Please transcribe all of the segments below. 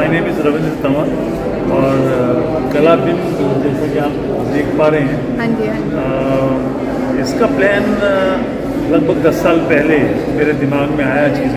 My name is Ravindra Tanwar और कला बिम्ब जैसा कि आप देख पा रहे हैं। हाँ जी, हाँ जी। इसका प्लान लगभग 10 साल पहले मेरे दिमाग में आया चीज़।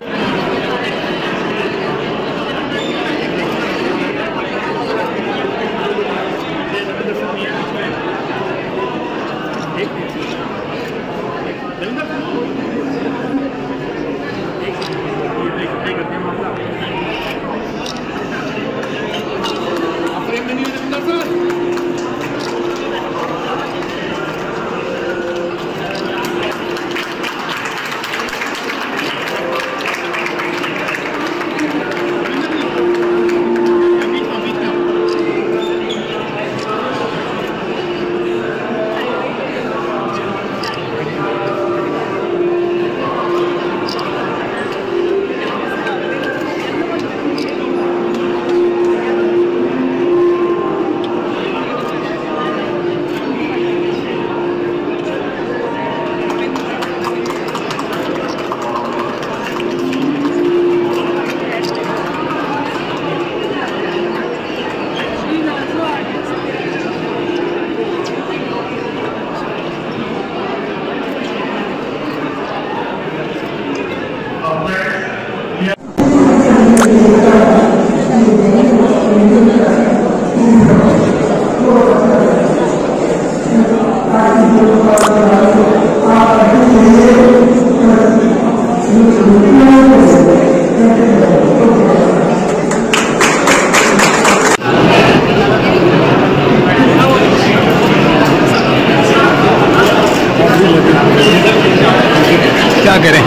क्या करें?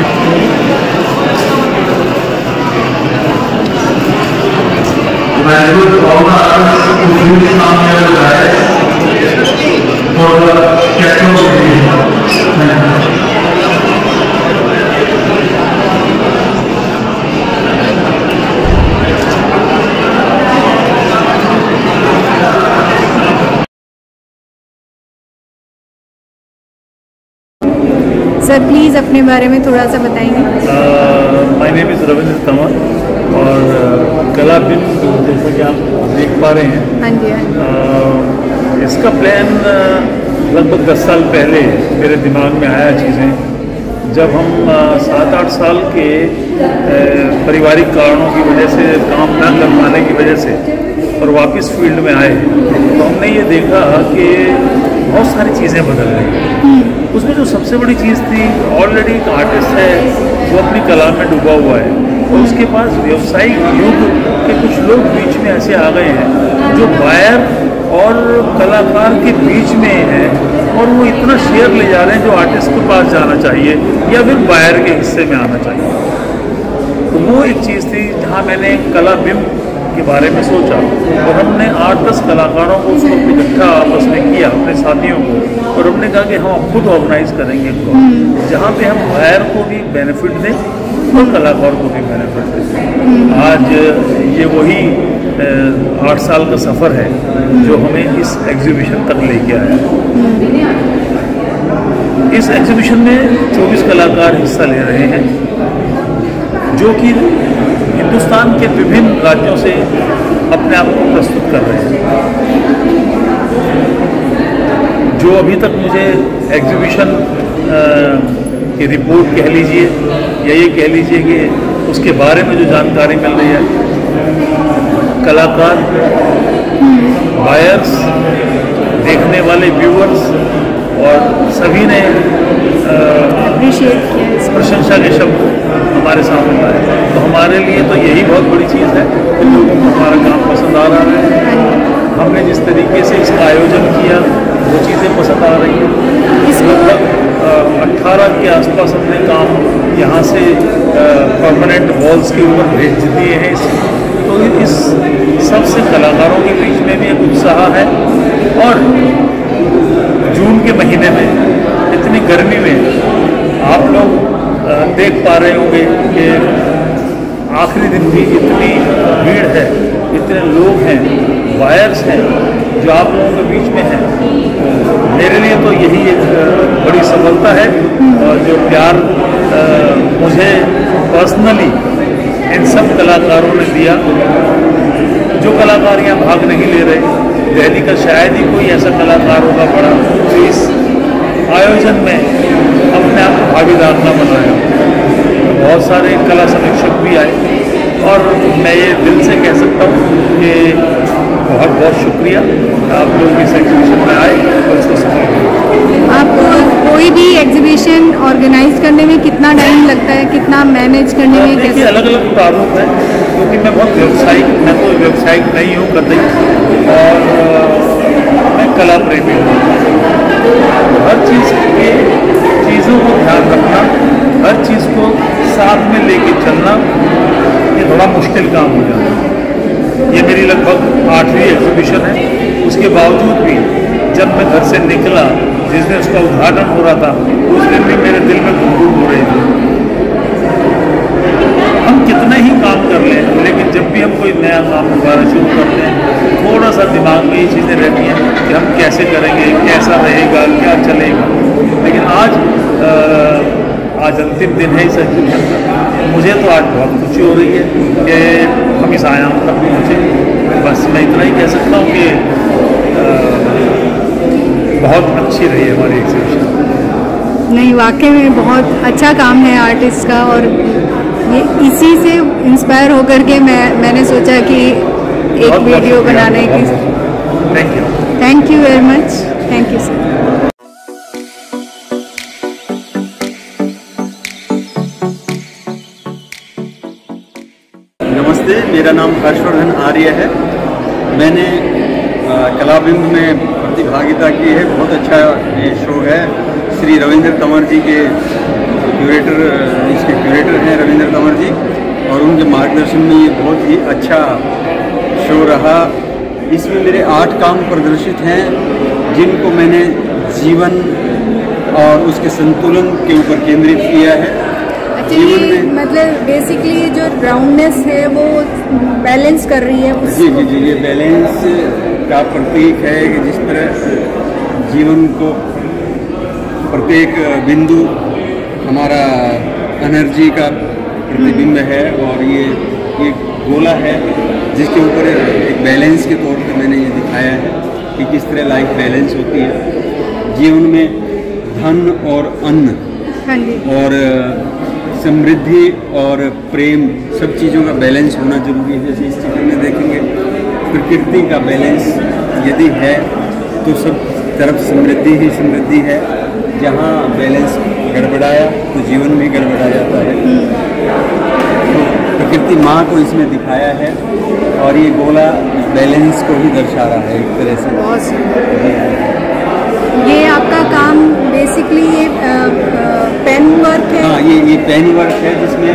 सर प्लीज़ अपने बारे में थोड़ा सा बताएंगे। My name is Ravindra Tanwar और कला बिम्ब जैसा कि आप देख पा रहे हैं। हाँ जी, हाँ जी। इसका प्लान लगभग 10 साल पहले मेरे दिमाग में आया चीज़ें जब हम 7-8 साल के पारिवारिक कारणों की वजह से काम न कर पाने की वजह से और वापस फील्ड में आए तो हमने ये देखा कि बहुत सारी चीज़ें बदल गई। उसमें जो सबसे बड़ी चीज़ थी, ऑलरेडी एक आर्टिस्ट है जो अपनी कला में डूबा हुआ है और उसके पास व्यावसायिक युग के कुछ लोग बीच में ऐसे आ गए हैं जो बायर और कलाकार के बीच में है और वो इतना शेयर ले जा रहे हैं जो आर्टिस्ट के पास जाना चाहिए या फिर बायर के हिस्से में आना चाहिए। तो वो एक चीज़ थी जहाँ मैंने कला बिम्ब के बारे में सोचा और हमने 8-10 कलाकारों को उसको इकट्ठा आपस में किया, अपने साथियों को, और हमने कहा कि हम खुद ऑर्गेनाइज करेंगे इनको जहाँ पे हम बायर को भी बेनिफिट दें और कलाकार को भी बेनिफिट दें। आज ये वही 8 साल का सफ़र है जो हमें इस एग्जीबिशन तक लेके आया। इस एग्जीबिशन में 24 कलाकार हिस्सा ले रहे हैं जो कि हिंदुस्तान के विभिन्न राज्यों से अपने आप को प्रस्तुत कर रहे हैं। जो अभी तक मुझे एग्जीबिशन की रिपोर्ट कह लीजिए या ये कह लीजिए कि उसके बारे में जो जानकारी मिल रही है, कलाकार, बायर्स, देखने वाले व्यूअर्स और सभी ने प्रशंसा के शब्द हमारे सामने लाए। तो हमारे लिए तो यही बहुत बड़ी चीज़ है कि लोगों को हमारा काम पसंद आ रहा है। हमने जिस तरीके से इसका आयोजन किया वो चीज़ें पसंद आ रही हैं। लगभग 18 के आसपास हमने काम यहाँ से परमानेंट वॉल्स के ऊपर भेज दिए हैं। तो इस सबसे कलाकारों के बीच में भी एक उत्साह है और जून के महीने में इतनी गर्मी में आप लोग देख पा रहे होंगे कि आखिरी दिन भी इतनी भीड़ है, इतने लोग हैं, वायर्स हैं जो आप लोगों के बीच में हैं। मेरे लिए तो यही एक बड़ी सफलता है और जो प्यार मुझे पर्सनली इन सब कलाकारों ने दिया कलाकार यहाँ भाग नहीं ले रहे। दिल्ली का शायद ही कोई ऐसा कलाकार होगा बड़ा जो इस आयोजन में अपने आप को भागीदार न बनाया। बहुत सारे कला समीक्षक भी आए और मैं ये दिल से कह सकता हूँ कि बहुत बहुत शुक्रिया आप लोग इस एग्जीबिशन में आए और इसको सफल। आपको कोई भी एग्जीबिशन ऑर्गेनाइज करने में कितना टाइम लगता है, कितना मैनेज करने में? देखिए अलग अलग प्रारूप है, क्योंकि मैं बहुत मैं तो व्यावसायिक नहीं हूँ कतई, और मैं कला प्रेमी हूँ। हर चीज़ के चीज़ों को ध्यान रखना, हर चीज़ को साथ में लेके चलना, ये थोड़ा मुश्किल काम हो जाता है। ये मेरी लगभग 8वीं एग्जीबिशन है। उसके बावजूद भी जब मैं घर से निकला, जिस दिन उसका उद्घाटन हो रहा था, उस दिन भी मेरे दिल में गुनगुन हो रही थी। हम कितना ही काम कर लें, लेकिन जब भी हम कोई नया काम दोबारा शुरू करते हैं, थोड़ा सा दिमाग में ये चीज़ें रहती हैं कि हम कैसे करेंगे, कैसा रहेगा, क्या चलेगा। लेकिन आज अंतिम दिन है इस एग्जीबिशन का। मुझे तो आज बहुत खुशी हो रही है कि हम इस आयाम तक पहुँचे। बस मैं इतना ही कह सकता हूँ कि बहुत अच्छी रही है हमारी एग्जीबिशन। नहीं, वाकई में बहुत अच्छा काम है आर्टिस्ट का, और ये इसी से इंस्पायर होकर के मैंने सोचा कि एक वीडियो बनाने की। Thank you very much. Thank you sir. नमस्ते, मेरा नाम हर्षवर्धन आर्य है। मैंने कलाबिंब में प्रतिभागिता की है। बहुत अच्छा ये शो है। श्री रविंद्र तंवर जी के इसके क्यूरेटर हैं रविंद्र तंवर जी, और उनके मार्गदर्शन में ये बहुत ही अच्छा शो रहा। इसमें मेरे 8 काम प्रदर्शित हैं, जिनको मैंने जीवन और उसके संतुलन के ऊपर केंद्रित किया है। जीवन में मतलब बेसिकली जो राउंडनेस है वो बैलेंस कर रही है जी जी जी, ये बैलेंस का प्रतीक है कि जिस तरह जीवन को प्रत्येक बिंदु हमारा एनर्जी का प्रतिबिंब है, और ये गोला है जिसके ऊपर एक बैलेंस के तौर पे मैंने ये दिखाया है कि किस तरह लाइफ बैलेंस होती है। जीवन में धन और अन्न और समृद्धि और प्रेम, सब चीज़ों का बैलेंस होना जरूरी है। जैसे इस चित्र में देखेंगे, प्रकृति का बैलेंस यदि है तो सब तरफ समृद्धि ही समृद्धि है। जहाँ बैलेंस गड़बड़ाया तो जीवन भी गड़बड़ा जाता है। तो प्रकृति माँ को इसमें दिखाया है, और ये गोला बैलेंस को ही दर्शा रहा है एक तरह से। ये आपका काम बेसिकली ये पेन वर्क है? हाँ, ये पेन वर्क है, जिसमें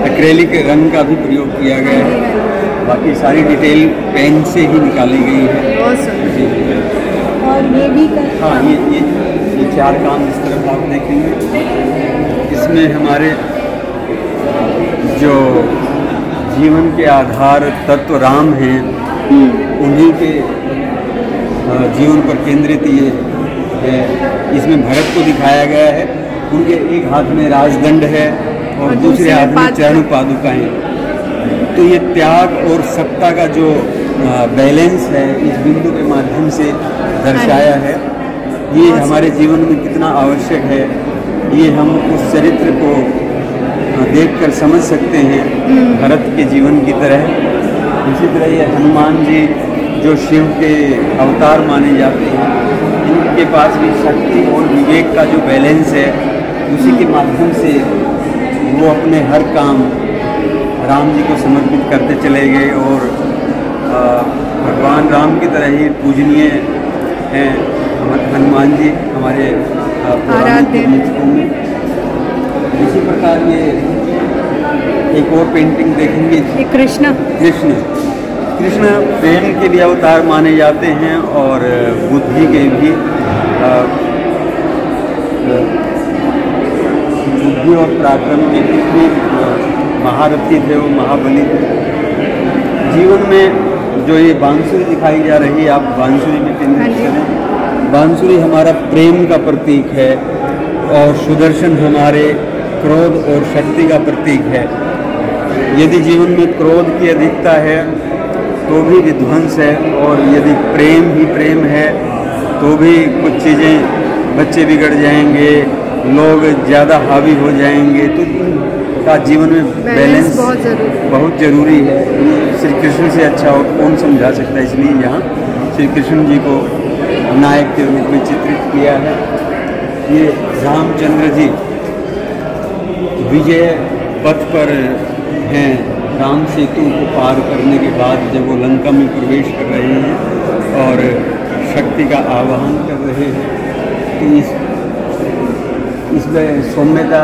एक्रेलिक रंग का भी प्रयोग किया गया है। बाकी सारी डिटेल पेन से ही निकाली गई है। और ये भी हाँ, ये 4 काम इस तरफ आप देखेंगे। इसमें हमारे जो जीवन के आधार तत्व राम हैं, उन्हीं के जीवन पर केंद्रित ये है। इसमें भरत को दिखाया गया है। उनके एक हाथ में राजदंड है और दूसरे हाथ में चरण पादुकाएं। तो ये त्याग और सत्ता का जो बैलेंस है, इस बिंदु के माध्यम से दर्शाया है। ये हमारे जीवन में कितना आवश्यक है, ये हम उस चरित्र को देखकर समझ सकते हैं, भरत के जीवन की तरह। इसी तरह ये हनुमान जी जो शिव के अवतार माने जाते हैं, इनके पास भी शक्ति और विवेक का जो बैलेंस है, उसी के माध्यम से वो अपने हर काम राम जी को समर्पित करते चले गए, और भगवान राम की तरह ही पूजनीय हैं हनुमान जी हमारे आराध्य। इसी प्रकार ये एक और पेंटिंग देखेंगे, कृष्ण प्रेम के लिए अवतार माने जाते हैं, और बुद्धि के भी बुद्धि और पराक्रम के कितने महारथी थे वो, महाबली थे। जीवन में जो ये बांसुरी दिखाई जा रही है, आप बांसुरी में केंद्रित करें। बांसुरी हमारा प्रेम का प्रतीक है, और सुदर्शन हमारे क्रोध और शक्ति का प्रतीक है। यदि जीवन में क्रोध की अधिकता है तो भी विध्वंस है, और यदि प्रेम ही प्रेम है तो भी कुछ चीज़ें, बच्चे बिगड़ जाएंगे, लोग ज़्यादा हावी हो जाएंगे। तो का जीवन में बैलेंस बहुत ज़रूरी है। श्री कृष्ण से अच्छा और कौन समझा सकता है, इसलिए यहाँ श्री कृष्ण जी को नायक के रूप में चित्रित किया है। ये रामचंद्र जी विजय पथ पर हैं, राम सेतु को पार करने के बाद जब वो लंका में प्रवेश कर रहे हैं और शक्ति का आवाहन कर रहे हैं, तो इसमें सौम्यता,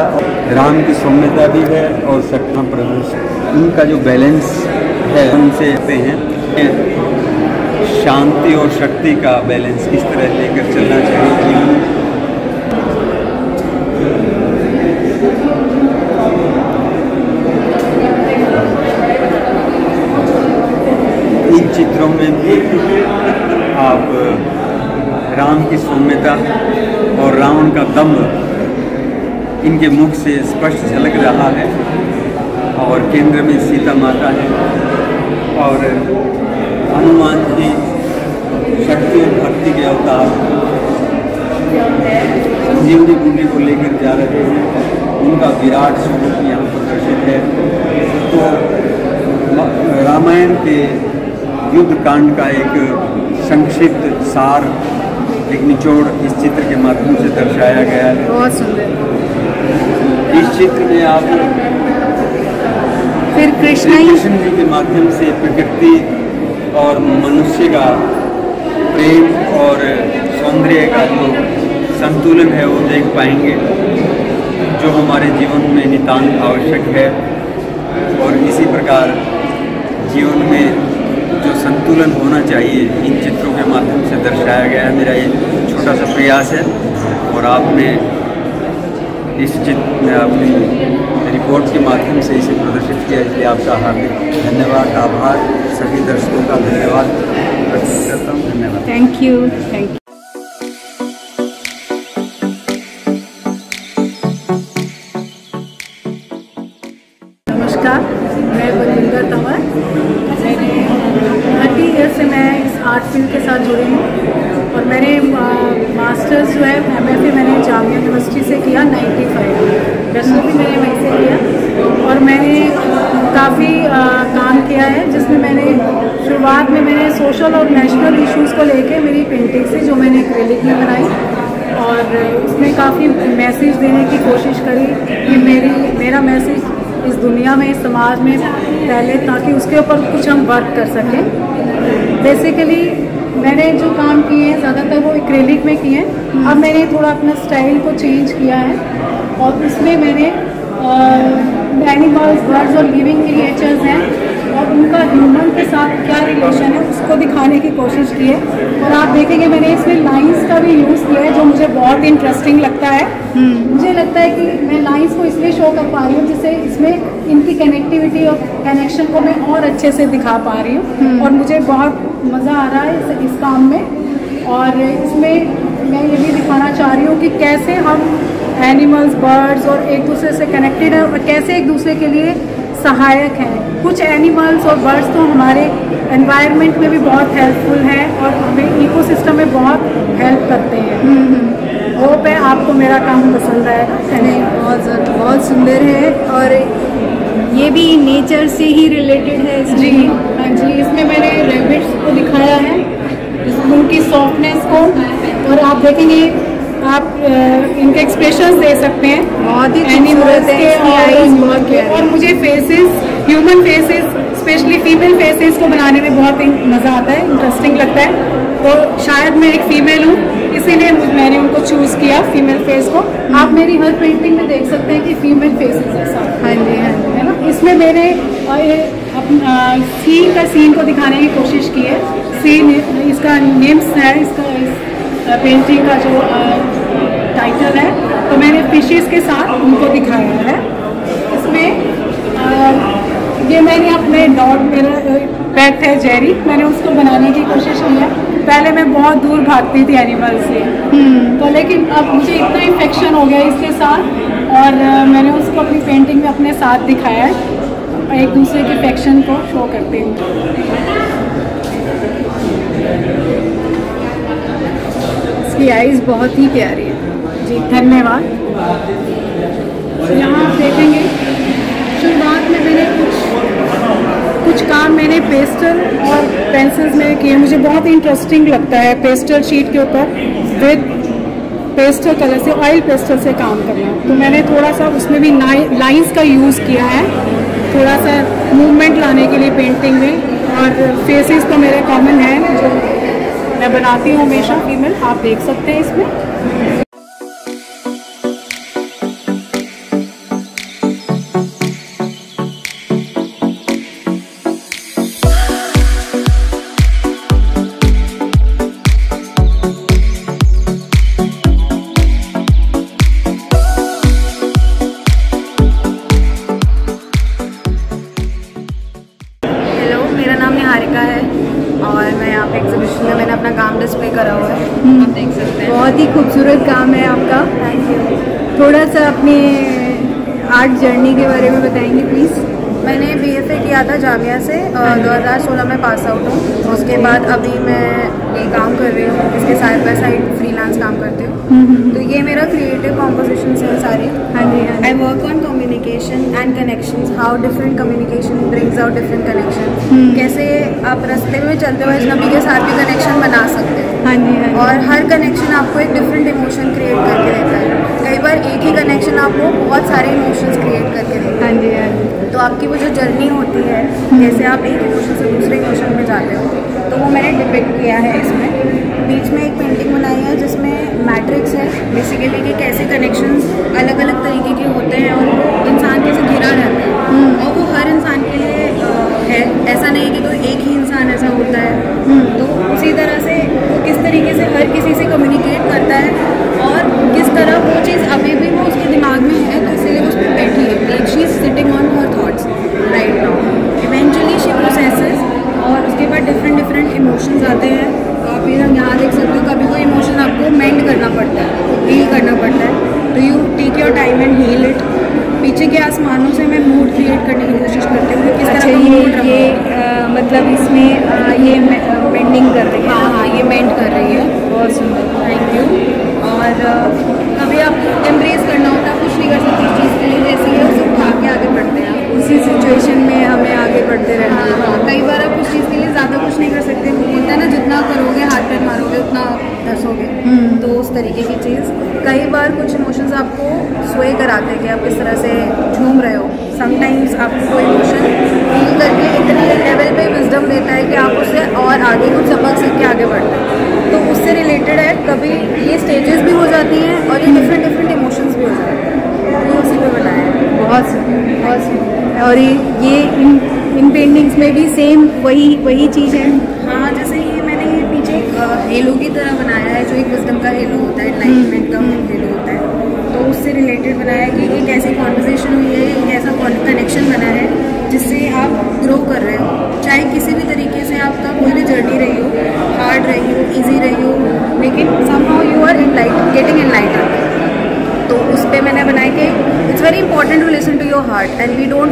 राम की सौम्यता भी है और सत्ता प्रदर्शन, इनका जो बैलेंस है उनसे आते हैं। शांति और शक्ति का बैलेंस किस तरह लेकर चलना चाहिए जीवन में। इन चित्रों में भी आप राम की सौम्यता और रावण का दम्भ इनके मुख से स्पष्ट झलक रहा है, और केंद्र में सीता माता है, और हनुमान जी शक्ति और भक्ति के अवतार संजीवनी बूटी को लेकर जा रहे हैं, उनका विराट स्वरूप यहाँ प्रदर्शित है। तो रामायण के युद्ध कांड का एक संक्षिप्त सार, एक निचोड़ इस चित्र के माध्यम से दर्शाया गया है। बहुत सुंदर। इस चित्र में आप फिर कृष्ण जी के माध्यम से प्रकृति और मनुष्य का प्रेम और सौंदर्य का जो संतुलन है वो देख पाएंगे, जो हमारे जीवन में नितांत आवश्यक है। और इसी प्रकार जीवन में जो संतुलन होना चाहिए इन चित्रों के माध्यम से दर्शाया गया है। मेरा ये छोटा सा प्रयास है, और आपने इस चित्र में अपनी रिपोर्ट के माध्यम से इसे प्रदर्शित किया, इसलिए आपका हार्दिक धन्यवाद, आभार, सभी दर्शकों का धन्यवाद व्यक्त करता हूँ। धन्यवाद। Thank you. Thank you. नमस्कार, मैं बलविंदर तंवर। मैंने 30 ईयर से मैं इस आर्ट फील्ड के साथ जुड़ी हूँ, और मैंने मास्टर्स जो है MFA मैंने जामिया यूनिवर्सिटी से किया 95, बैचलर भी मैंने वहीं से किया। और मैंने काफ़ी काम किया है, जिसमें मैंने शुरुआत में मैंने सोशल और नेशनल इश्यूज़ को लेके मेरी पेंटिंग से जो मैंने एक्रेलिक में बनाई, और उसमें काफ़ी मैसेज देने की कोशिश करी कि मेरा मैसेज इस दुनिया में, इस समाज में फैले, ताकि उसके ऊपर कुछ हम वर्क कर सकें। बेसिकली मैंने जो काम किए हैं ज़्यादातर वो एक्रेलिक में किए हैं। अब मैंने थोड़ा अपना स्टाइल को चेंज किया है, और उसमें मैंने एनिमल्स, बर्ड्स और लिविंग क्रिएचर्स हैं, और उनका ह्यूमन के साथ क्या रिलेशन है उसको दिखाने की कोशिश की है। और आप देखेंगे मैंने इसमें लाइंस का भी यूज़ किया है, जो मुझे बहुत इंटरेस्टिंग लगता है। मुझे लगता है कि मैं लाइंस को इसलिए शो कर पा रही हूँ जिससे इसमें इनकी कनेक्टिविटी और कनेक्शन को मैं और अच्छे से दिखा पा रही हूँ, और मुझे बहुत मज़ा आ रहा है इस काम में। और इसमें मैं ये भी दिखाना चाह रही हूँ कि कैसे हम एनिमल्स, बर्ड्स और एक दूसरे से कनेक्टेड हैं, और कैसे एक दूसरे के लिए सहायक हैं। कुछ एनिमल्स और बर्ड्स तो हमारे एनवायरनमेंट में भी बहुत हेल्पफुल हैं, और हमें इकोसिस्टम में बहुत हेल्प करते हैं। होप है आपको मेरा काम पसंद आएगा। बहुत सुंदर है, और ये भी नेचर से ही रिलेटेड है। जी हाँ जी, इसमें मैंने रैबिट्स को दिखाया है, उनकी सॉफ्टनेस को, और आप देखेंगे आप इनके एक्सप्रेशंस दे सकते हैं, बहुत ही एनिमल्स के, और मुझे faces, human faces, specially female faces को बनाने में बहुत मज़ा आता है, इंटरेस्टिंग लगता है। तो शायद मैं एक फीमेल हूँ, इसीलिए मैंने उनको चूज़ किया, फीमेल फेस को। आप मेरी हर पेंटिंग में देख सकते हैं कि फीमेल फेसेस है साथ। हाँ जी, हाँ जी। है ना। इसमें मैंने सीन का सीन को दिखाने की कोशिश की है। सीन इसका नेम्स है, इसका पेंटिंग का जो टाइटल है, तो मैंने फिशेस के साथ उनको दिखाया है। इसमें ये मैंने अपने डॉग, मेरा पेट है जेरी, मैंने उसको बनाने की कोशिश की है। पहले मैं बहुत दूर भागती थी एनिमल से, तो लेकिन अब मुझे इतना इन्फेक्शन हो गया इसके साथ, और मैंने उसको अपनी पेंटिंग में अपने साथ दिखाया है, और एक दूसरे के इन्फेक्शन को शो करते हैं। प्राइस बहुत ही प्यारी है। जी धन्यवाद। यहाँ आप देखेंगे शुरुआत में मैंने कुछ काम मैंने पेस्टल और पेंसिल्स में किए। मुझे बहुत इंटरेस्टिंग लगता है पेस्टल शीट के ऊपर विद पेस्टल कलर से, ऑयल पेस्टल से काम करना। तो मैंने थोड़ा सा उसमें भी लाइंस का यूज़ किया है, थोड़ा सा मूवमेंट लाने के लिए पेंटिंग में। और फेसेस तो मेरे कॉमन है जो मैं बनाती हूँ हमेशा फीमेल, आप देख सकते हैं इसमें। मेरा नाम निहारिका है और मैं यहाँ पे एग्जीबिशन में मैंने अपना काम डिस्प्ले करा हुआ है, आप देख सकते हैं। बहुत ही खूबसूरत काम है आपका। Thank you. थोड़ा सा अपने आर्ट जर्नी के बारे में बताएंगे प्लीज़। मैंने BFA किया था जामिया से, 2016 में पास आउट हूँ। उसके बाद अभी मैं ये काम कर रही हूँ, इसके साइड बाय साइड फ्रीलांस काम करती हूँ। तो ये मेरा क्रिएटिव कॉम्पोजिशंस है सारे। हाँ जी, हाँ। I work on communication and connections, how different communication brings out different connection. कैसे आप रास्ते में चलते हुए अजनबी के साथ भी कनेक्शन बना सकते हैं। हाँ जी, हाँ। और हर कनेक्शन आपको एक डिफरेंट इमोशन क्रिएट करके देता है। कई बार एक ही कनेक्शन आपको बहुत सारे इमोशंस क्रिएट करके देता है। हाँ जी, हाँ जी। तो आपकी वो जो जर्नी होती है, जैसे आप एक इमोशन से दूसरे इमोशन में जाते हो, तो वो मैंने डिपिक्ट किया है इसमें। बीच में एक पेंटिंग बनाई है जिसमें मैट्रिक्स है बेसिकली कि कैसे कनेक्शंस अलग अलग तरीके के होते हैं और वो इंसान कैसे घिरा रहता है। और वो हर इंसान के लिए है, ऐसा नहीं है कि कोई एक ही इंसान ऐसा होता है। तो उसी तरह से वो किस तरीके से हर किसी से कम्युनिकेट करता है और किस तरह वो चीज़ अभी भी वो उसके दिमाग में है, तो इसीलिए उस पर बैठी है। Like she is sitting on her thoughts right now. Eventually she processes और उसके बाद डिफरेंट इमोशंस आते हैं। आप यहाँ देख सकते हो, कभी कोई इमोशन आपको मेंड करना पड़ता है, हील करना पड़ता है, तो you take your time and heal it. पीछे के आसमानों से मैं मूड क्रिएट करने की कोशिश करती हूँ कि किस तरह का मूड रहा। ये मतलब इसमें ये पेंटिंग कर रही है। हाँ, ये मेंट कर रही है। बहुत सुंदर, थैंक यू। और कभी आप एम्ब्रेस करना होता है, कुछ नहीं कर सकते इस चीज़ के लिए, जैसे ही उसे उठा के आगे बढ़ते हैं। उसी सिचुएशन में हमें आगे बढ़ते रहना है। हाँ, कई बार आप उस चीज़ के लिए ज़्यादा कुछ नहीं कर सकते। वो होता है ना, जितना करोगे हाथ पैर मारोगे उतना धंसोगे। तो उस तरीके की चीज़। कई बार कुछ इमोशंस आपको स्वे कराते हैं कि आप किस तरह से झूम रहे हो। समटाइम्स आपको कोई इमोशन फील करके इतने लेवल पे विजडम देता है कि आप उससे और आगे कुछ सबक सीख के आगे बढ़ते हैं। तो उससे रिलेटेड है, कभी ये स्टेजेस भी हो जाती हैं और ये डिफरेंट इमोशंस भी हो जाते हैं। ये उसी पे बनाया है। बहुत सुंदर। और ये इन पेंटिंग्स में भी सेम वही चीज़ है। हाँ, जैसे ये मैंने ये पीछे एक हेलो की तरह बनाया है, जो एक विजडम का हेलो होता है, एनलाइटमेंट का हेलो होता है। तो उससे रिलेटेड बनाया है कि एक ऐसी कॉन्वर्सेशन हुई है, एक ऐसा कनेक्शन बना है जिससे आप ग्रो कर रहे हो। चाहे किसी भी तरीके से आपका कोई भी जर्नी रही हो, हार्ड रही हो, ईजी रही हो, लेकिन somehow you are getting enlightened. तो उस पर मैंने बनाया कि it's very important to listen to your heart and we don't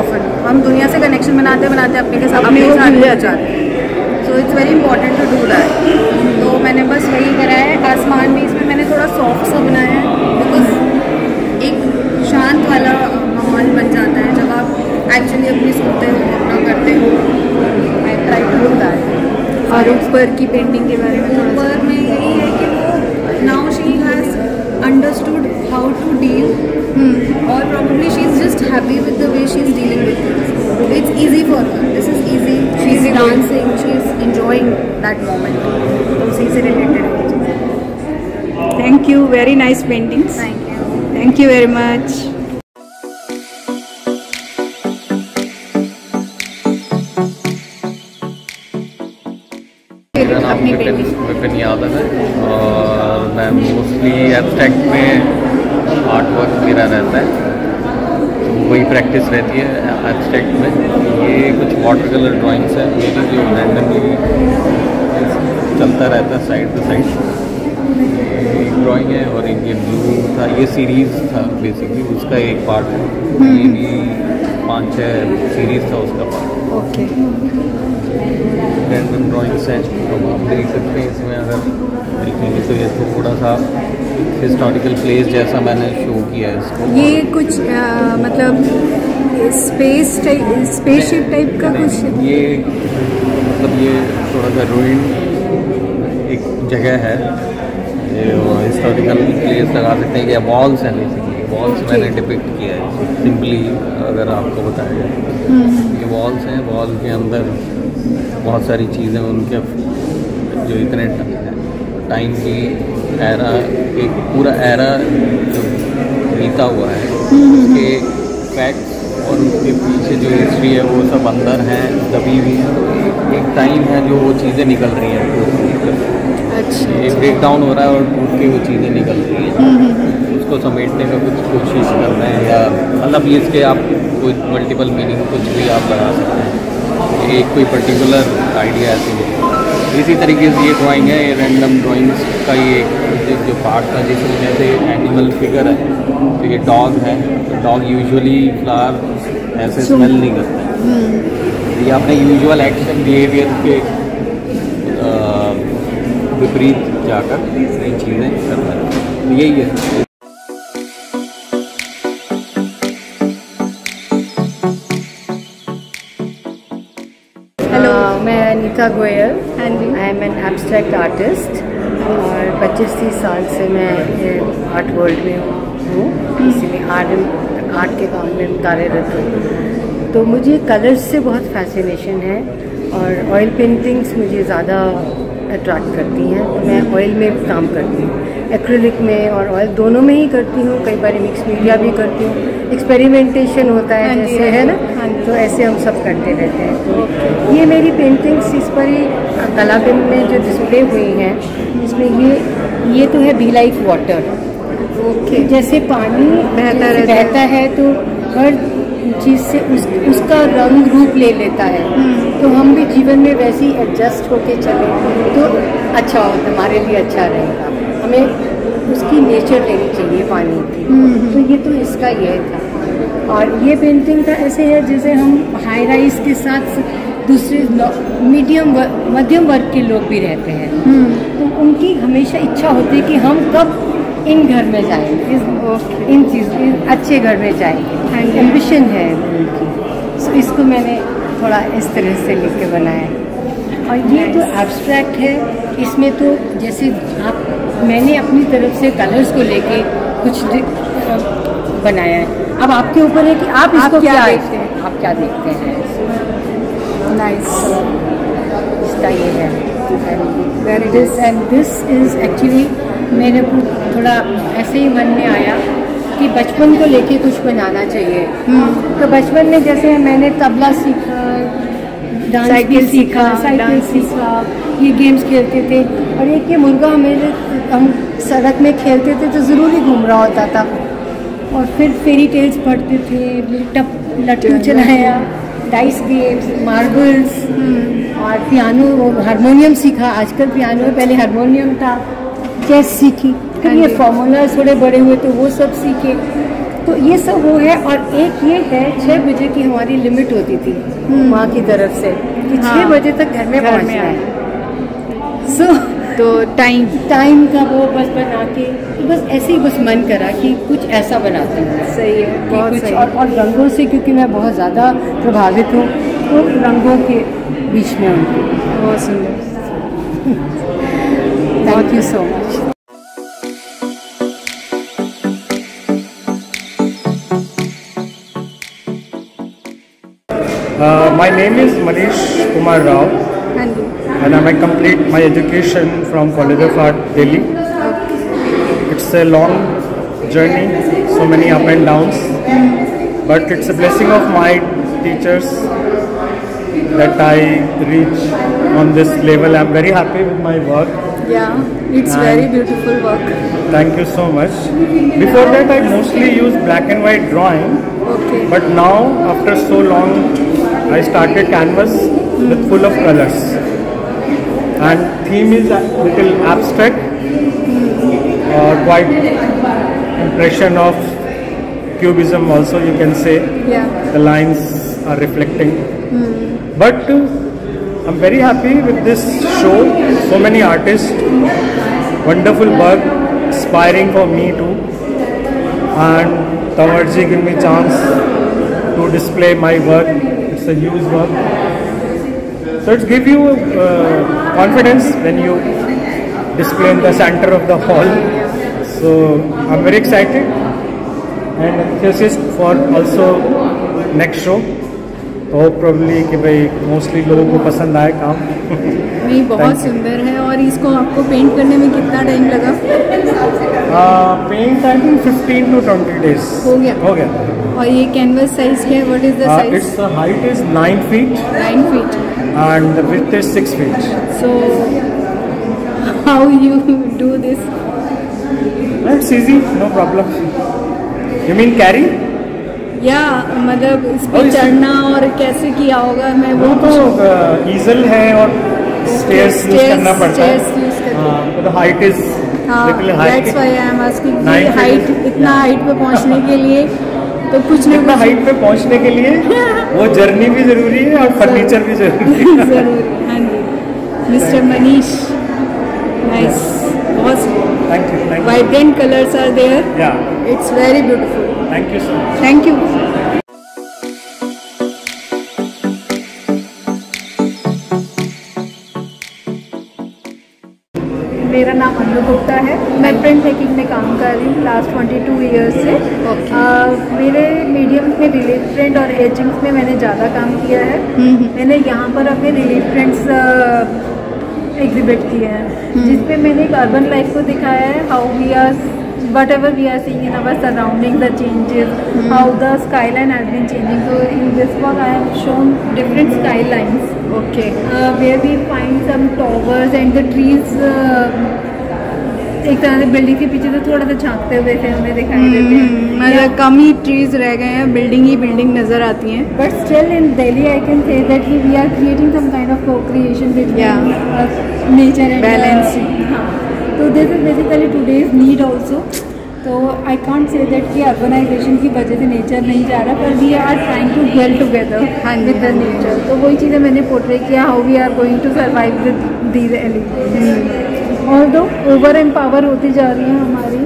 often. हम दुनिया से कनेक्शन बनाते अपने के साथ अपने साथ भूल जाते हैं। So it's very important to do that. तो मैंने बस वही करा है। आसमान भी इसमें मैंने थोड़ा सॉफ्ट सा बनाया है, बिकॉज एक शांत वाला माहौल बन जाता है जब आप एक्चुअली अपनी सुनते हो, अपना करते हो। I try to do that. और ऊपर की पेंटिंग के बारे में ऊपर में यही है कि वो now she has understood how to deal or probably she's just happy with the way she's dealing with it. It's easy for her. This is easy. She's dancing. She's enjoying that moment. तो उसी से related है। Thank you, very nice paintings. Thank you. Thank you very much. मेरा नाम विपिन यादव है और मैं mostly abstract में आर्ट वर्क मेरा रहता है, वही प्रैक्टिस रहती है एब्स्ट्रैक्ट में। ये कुछ वाटर कलर ड्राइंग्स है मेरी जो रैंडमली चलता रहता है साइड टू साइड। एक ड्राइंग है और एक ये ब्लू था, ये सीरीज़ था बेसिकली, उसका एक पार्ट है। ये भी 5-6 सीरीज़ था उसका पार्ट। ओके। रैंडम ड्राइंग्स हैं, तो आप देख सकते हैं इसमें अगर देखेंगे तो ये थोड़ा सा हिस्टोरिकल प्लेस जैसा मैंने शो किया है इसको। ये कुछ मतलब स्पेसशिप टाइप का कुछ, ये मतलब ये थोड़ा सा रूइन एक जगह है, ये हिस्टोरिकल प्लेस लगा सकते हैं, या वॉल्स हैं बेसिकली, वॉल्स मैंने डिपिक्ट किया है सिंपली अगर आपको बताया जाए। ये वॉल्स हैं, वॉल के अंदर बहुत सारी चीज़ें उनके जो इतने टाइम की एरा, एक पूरा एरा जो बीता हुआ है उसके फैक्ट्स और उसके पीछे जो हिस्ट्री है वो सब अंदर हैं, दबी हुई है। तो एक टाइम है जो वो चीज़ें निकल रही हैं, अच्छा, एक ब्रेक डाउन हो रहा है और टूट के वो चीज़ें निकल रही हैं, उसको समेटने का कुछ कोशिश कर रहे हैं, या मतलब ये इसके आप कोई मल्टीपल मीनिंग कुछ भी आप लगा सकते हैं, एक कोई पर्टिकुलर आइडिया ऐसे नहीं। इसी तरीके से ये ड्राइंग है, ये रैंडम ड्राइंग्स का ये जो पार्ट था, जिसमें जैसे एनिमल फिगर है, तो ये डॉग है, तो डॉग यूजुअली फ्लावर ऐसे स्मेल नहीं करता, ये अपने यूजुअल एक्शन बिहेवियर के विपरीत जाकर ये चीज़ें करता है, यही है। हेलो, मैं अनीता गोयल, हाँ जी, I am an abstract artist और 25-30 साल से मैं आर्ट वर्ल्ड में हूँ, इसीलिए आर्ट के काम में कार्यरत हूँ। तो मुझे कलर्स से बहुत फैसिनेशन है और ऑयल पेंटिंग्स मुझे ज़्यादा अट्रैक्ट करती हैं, तो मैं ऑयल में काम करती हूँ, एक्रिलिक में और ऑयल दोनों में ही करती हूँ, कई बार मिक्स मीडिया भी करती हूँ, एक्सपेरिमेंटेशन होता है जैसे है ना, तो ऐसे हम सब करते रहते हैं। तो ये मेरी पेंटिंग्स इस पर ही कलाबिन में जो डिस्प्ले हुई हैं, इसमें ये तो है बी लाइक वाटर, ओके, जैसे पानी बहता है तो हर चीज़ से उसका रंग रूप ले लेता है, तो हम भी जीवन में वैसे ही एडजस्ट होके चले तो अच्छा हो, हमारे लिए अच्छा रहेगा। हमें उसकी नेचर लेनी चाहिए पानी की, तो ये तो इसका ये था। और ये पेंटिंग का ऐसे है जैसे हम हाई राइज के साथ दूसरे मध्यम वर्ग के लोग भी रहते हैं, तो उनकी हमेशा इच्छा होती है कि हम कब इन घर में जाएंगे, इन अच्छे घर में जाएंगे, एम्बिशन है उनकी। तो इसको मैंने थोड़ा इस तरह से लिख के बनाया। और ये तो एब्स्ट्रैक्ट है, इसमें तो जैसे मैंने अपनी तरफ से कलर्स को लेके कुछ बनाया है। अब आपके ऊपर है कि आप इसको क्या देखते हैं, आप क्या देखते हैं। नाइस, इसका ये है दिस इज़ एक्चुअली मेरे को थोड़ा ऐसे ही मन में आया कि बचपन को लेके कुछ बनाना चाहिए। तो बचपन में जैसे मैंने तबला सीखा, साइकिल सीखा, ये गेम्स खेलते थे। और एक ये मुर्गा हम सड़क में खेलते थे तो ज़रूर ही घूम रहा होता था। और फिर फेरी टेल्स पढ़ते थे, लट्टू चलाया, डाइस गेम्स, मार्बल्स, और पियानो, हारमोनियम सीखा। आजकल पियानो में पहले हारमोनियम था, चेस सीखी, फिर ये फॉर्मूला थोड़े बड़े हुए तो वो सब सीखे। तो ये सब वो है। और एक ये है 6 बजे की हमारी लिमिट होती थी माँ की तरफ से कि 6 बजे तक घर में पहुँचना है। तो टाइम का वो बस बना के तो बस ऐसे ही बस मन करा कि कुछ ऐसा बनाते हैं। सही है, बहुत कुछ सही। और रंगों से, क्योंकि मैं बहुत ज़्यादा प्रभावित हूँ तो रंगों के बीच में उनकी बहुत सुंदर। Thank you so much. My name is Manish Kumar Rao, हाँ जी, and I complete my education from College of Art, Delhi. It's a long journey, so many up and downs, but it's a blessing of my teachers that I reach on this level. I'm very happy with my work. yeah, it's very beautiful work. Thank you so much. Before that, I mostly used black and white drawing, Okay, but now after so long, I started canvas with full of colors, and theme is a little abstract, quite impression of cubism also, you can say. yeah, The lines are reflecting, but I'm very happy with this show. So many artists, wonderful work, inspiring for me too. And Tawarji give me chance to display my work. It's a huge work. So it gives you confidence when you display in the center of the hall. So I'm very excited and enthusiastic for also next show. तो probably कि भाई mostly लोगों को पसंद आए काम। नहीं, बहुत सुंदर है। और इसको आपको पेंट करने में कितना टाइम लगा? Paint I think 15 to 20 days हो गया। और ये कैनवस साइज क्या है? What is the size? It's height is 9 feet 9 feet and the width is 6 feet. So how you do this? It's easy, no problem. You mean carry? या मतलब इस पे चढ़ना और कैसे किया होगा? मैं वो तो ईजल है और स्टेयर्स यूज करना पड़ता है। तो height is that's why I am asking height, इतना हाइट पे पहुंचने के लिए तो कुछ ना कुछ हाइट पे पहुंचने के लिए वो जर्नी भी जरूरी है और फर्नीचर भी जरूरी है। जरूरी। हाँ जी, मिस्टर मनीष, नाइस, बहुत thank you. Vibrant colours are there, yeah it's very beautiful. Thank you so much. Thank you. मेरा नाम अनु गुप्ता है। मैं प्रिंट मेकिंग में काम कर रही हूँ लास्ट 22 ईयर्स से। मेरे मीडियम्स में रिलीफ प्रिंट और एजिंग्स में मैंने ज़्यादा काम किया है। मैंने यहाँ पर अपने रिलीफ प्रिंट्स एग्जिबिट किए हैं, जिसमें मैंने एक अर्बन लाइफ को दिखाया है, how we are whatever we are seeing in our surroundings, the changes, how the skyline has been changing. So in this work I have shown different skylines, okay, where we find some towers and the trees एक तरह से building के पीछे तो थोड़ा सा झांकते हुए से हमें दिखाई देते हैं। मतलब कम ही ट्रीज रह गए हैं, बिल्डिंग ही बिल्डिंग नजर आती हैं। But still in Delhi I can say that we are creating some kind of co creation between nature and balance. तो this is basically today's need also. तो आई कॉन्ट से दैट कि urbanisation की वजह से nature नहीं जा रहा, पर we are trying to gel together with the nature. तो वही चीज़ें मैंने पोर्ट्रे किया, how we are going to survive with these elements. Although over empower होती जा रही है हमारी।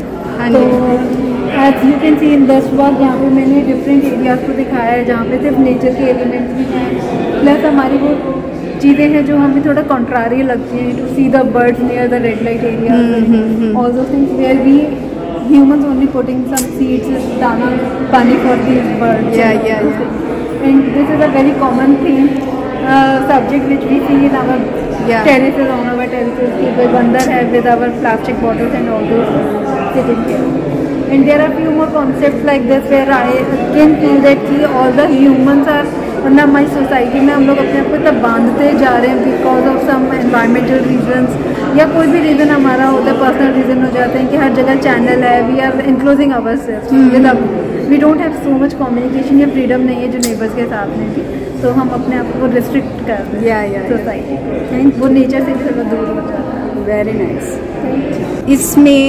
तो as you can see in this work, यहाँ पे मैंने डिफरेंट एरियाज को दिखाया है जहाँ पे सिर्फ नेचर के एलिमेंट्स भी हैं, प्लस हमारी वो चीज़ें हैं जो हमें थोड़ा कॉन्ट्रारी लगती हैं, to see the birds near the red light area, although things where we humans only putting some seeds, dana, pani for these birds. And this is a very common thing, subject which we see in our terraces, on our terraces. People wander have with our plastic bottles and all those sitting here. And there are few more concepts like this where I can feel that कि all the humans are, वरना हमारी society में हम लोग अपने आप को तब बांधते जा रहे हैं because of some environmental reasons, या कोई भी रीज़न हमारा होता है, पर्सनल रीज़न हो जाते हैं कि हर जगह चैनल है, we are enclosing our self with we don't have so much communication या फ्रीडम नहीं है जो नेबर्स के साथ में भी, तो हम अपने आप को रिस्ट्रिक्ट कर रहे हैं सोसाइटी, वो नेचर से भी थोड़ा दूर हो जाता है। Very nice. इसमें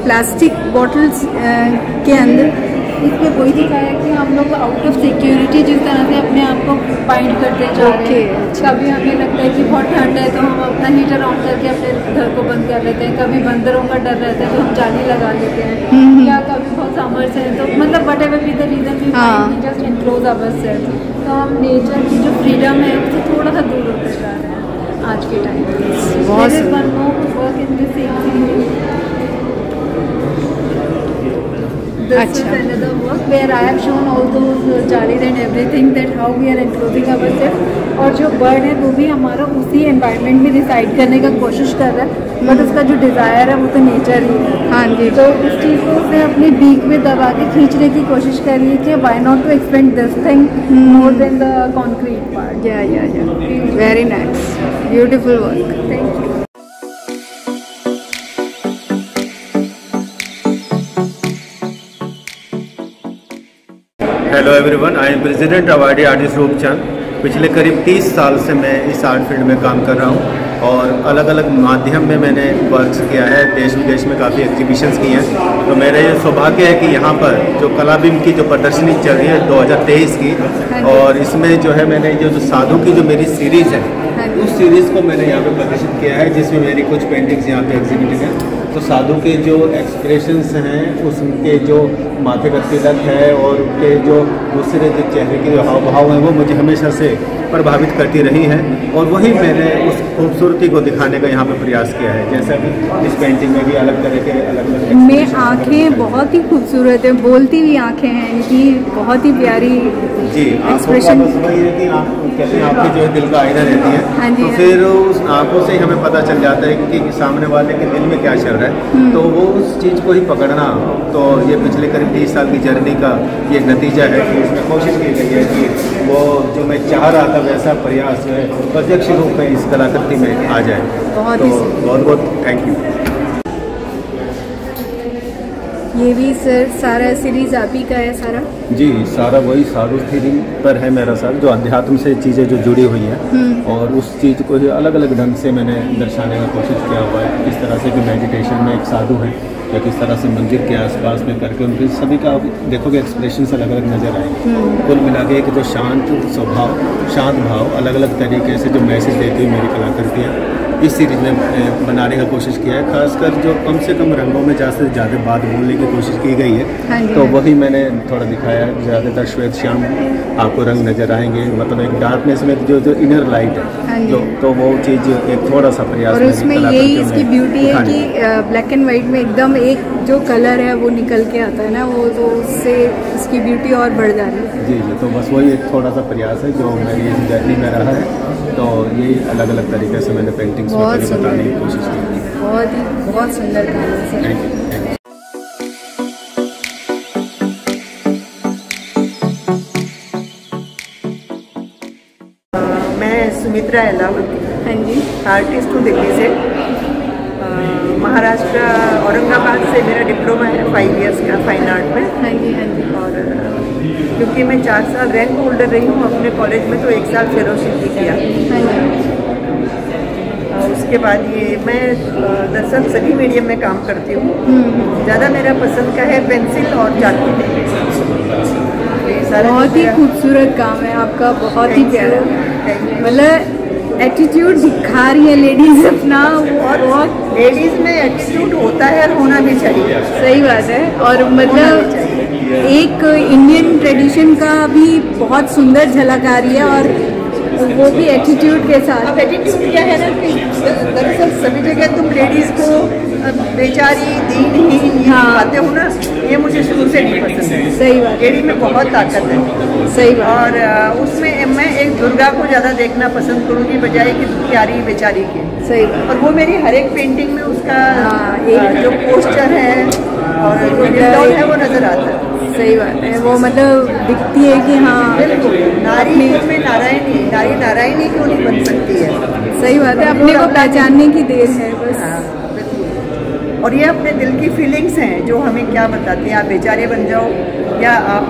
प्लास्टिक बॉटल्स के अंदर इसमें वही दिखाया कि हम लोग आउट ऑफ सिक्योरिटी जिस तरह से अपने आप को बाइंड करते जा रहे हैं। कभी हमें लगता है कि बहुत ठंड है तो हम अपना हीटर ऑन करके अपने घर को बंद कर लेते हैं, कभी बंदरों का डर रहता है तो हम जाली लगा लेते हैं, या कभी बहुत समर्स है तो मतलब whatever be the reason we just enclose our self. तो हम नेचर की जो फ्रीडम है उससे थोड़ा सा दूर होते जा रहे हैं आज के टाइम में। This is another work where I have shown all those jalis and everything, that how we are enclosing ourselves. और जो बर्ड है वो भी हमारा उसी एनवायरनमेंट में रिसाइड करने का कोशिश कर रहा है, बट उसका जो डिज़ायर है वो तो नेचर ही है। हाँ जी। तो इस चीज़ को उसने अपनी बीक में दबा के खींचने की कोशिश कर रही है कि why not to expand this thing more than the concrete part. Yeah very nice, beautiful work, thank you. Hello everyone, I am president awardee artist Roopchand. पिछले करीब 30 साल से मैं इस आर्ट फील्ड में काम कर रहा हूँ और अलग अलग माध्यम में मैंने वर्क्स किया है, देश विदेश में काफ़ी एग्जीबिशंस की हैं। तो मेरा ये सौभाग्य है कि यहाँ पर जो कलाबिंब की जो प्रदर्शनी चल रही है 2023 की, और इसमें जो है मैंने जो साधु की जो मेरी सीरीज़ है उस सीरीज़ को मैंने यहाँ पे प्रदर्शित किया है, जिसमें मेरी कुछ पेंटिंग्स यहाँ पे एग्जिबिटेड हैं। तो साधु के जो एक्सप्रेशंस हैं, उसके जो माथे का तिलक है और उनके जो दूसरे जो चेहरे के जो हाव भाव हैं, वो मुझे हमेशा से प्रभावित करती रही हैं। और वही मैंने उस खूबसूरती को दिखाने का यहाँ पे प्रयास किया है। जैसा कि इस पेंटिंग में भी अलग तरह के अलग में आँखें बहुत ही खूबसूरत है, बोलती हुई आँखें हैं इनकी, बहुत ही प्यारी जी। एक्सप्रेशन वही है कि आप कहते हैं आपके जो है दिल का आईना रहती है। हाँ जी, तो फिर उस आंखों से ही हमें पता चल जाता है कि सामने वाले के दिल में क्या चल रहा है। तो वो उस चीज़ को ही पकड़ना, तो ये पिछले करीब 30 साल की जर्नी का ये नतीजा है कि उसमें कोशिश की गई है कि वो जो मैं चाह रहा था वैसा प्रयास जो है प्रत्यक्ष रूप में इस कलाकृति में आ जाए। तो बहुत बहुत थैंक यू। ये भी सर सारा सीरीज आप ही का है सारा? जी, सारा वही साधु थीम पर है मेरा सर, जो अध्यात्म से चीज़ें जो जुड़ी हुई हैं और उस चीज़ को ही अलग अलग ढंग से मैंने दर्शाने का कोशिश किया हुआ है। किस तरह से कि मेडिटेशन में एक साधु है या किस तरह से मंदिर के आसपास में करके उनके सभी का देखोगे एक्सप्रेशन अलग अलग नज़र आएंगे। कुल मिला के एक जो शांत स्वभाव, शांत भाव, अलग अलग तरीके से जो मैसेज देती है मेरी कलाकृतियाँ, इस सीरीज में बनाने का कोशिश किया है। खासकर जो कम से कम रंगों में ज़्यादा से ज़्यादा बात बोलने की कोशिश की गई है, तो वही मैंने थोड़ा दिखाया है। ज़्यादातर श्वेत श्याम आपको रंग नज़र आएंगे, मतलब एक डार्कनेस में जो इनर लाइट है, तो वो चीज़ एक थोड़ा सा प्रयास। और उसमें यही इसकी ब्यूटी है कि ब्लैक एंड वाइट में एकदम एक जो कलर है वो निकल के आता है ना, वो तो उससे इसकी ब्यूटी और बढ़ जा रही है। जी, तो बस वही एक थोड़ा सा प्रयास है जो मेरी इस जर्नी में रहा है। तो ये अलग अलग तरीके से मैंने पेंटिंग्स में बताने की कोशिश की। बहुत सुंदर काम है सर। Thank you. मैं सुमित्रा अलावत, हाँ जी, आर्टिस्ट हूँ दिल्ली से। महाराष्ट्र औरंगाबाद से मेरा डिप्लोमा है 5 इयर्स का फाइन आर्ट में। हाँ जी, हाँ जी। और क्योंकि मैं 4 साल रैंक होल्डर रही हूँ अपने कॉलेज में, तो 1 साल फेलोशिप भी किया। उसके बाद ये मैं दरअसल सभी मीडियम में काम करती हूँ। ज़्यादा मेरा पसंद का है पेंसिल और चाकू। बहुत ही खूबसूरत काम है आपका, बहुत ही प्यारा। मतलब एटीट्यूड दिखा रही है लेडीज अपना, और बहुत लेडीज में एटीट्यूड होता है और होना भी चाहिए। सही बात है। और मतलब एक इंडियन ट्रेडिशन का भी बहुत सुंदर झलक आ रही है, और वो भी एटीट्यूड के साथ। अब एटीट्यूड क्या है ना कि दरअसल सभी जगह तुम लेडीज को बेचारी, दीनहीन आते हो ना, ये मुझे शुरू से नहीं पसंद है। सही बात। लेडी में बहुत ताकत है। सही बात। और उसमें मैं एक दुर्गा को ज़्यादा देखना पसंद करूँगी बजाय कि दुखियारी बेचारी के। सही बात। और वो मेरी हर एक पेंटिंग में उसका जो पोस्चर है और जो डिज़ाइन है वो नज़र आता है। सही बात है। वो मतलब दिखती है कि हाँ, नारी में नारायणी, नारी नारायणी क्यों नहीं बन सकती है। सही बात है। अपने को पहचानने की देर है बस। और ये अपने दिल की फीलिंग्स हैं जो हमें क्या बताती हैं। आप बेचारे बन जाओ या आप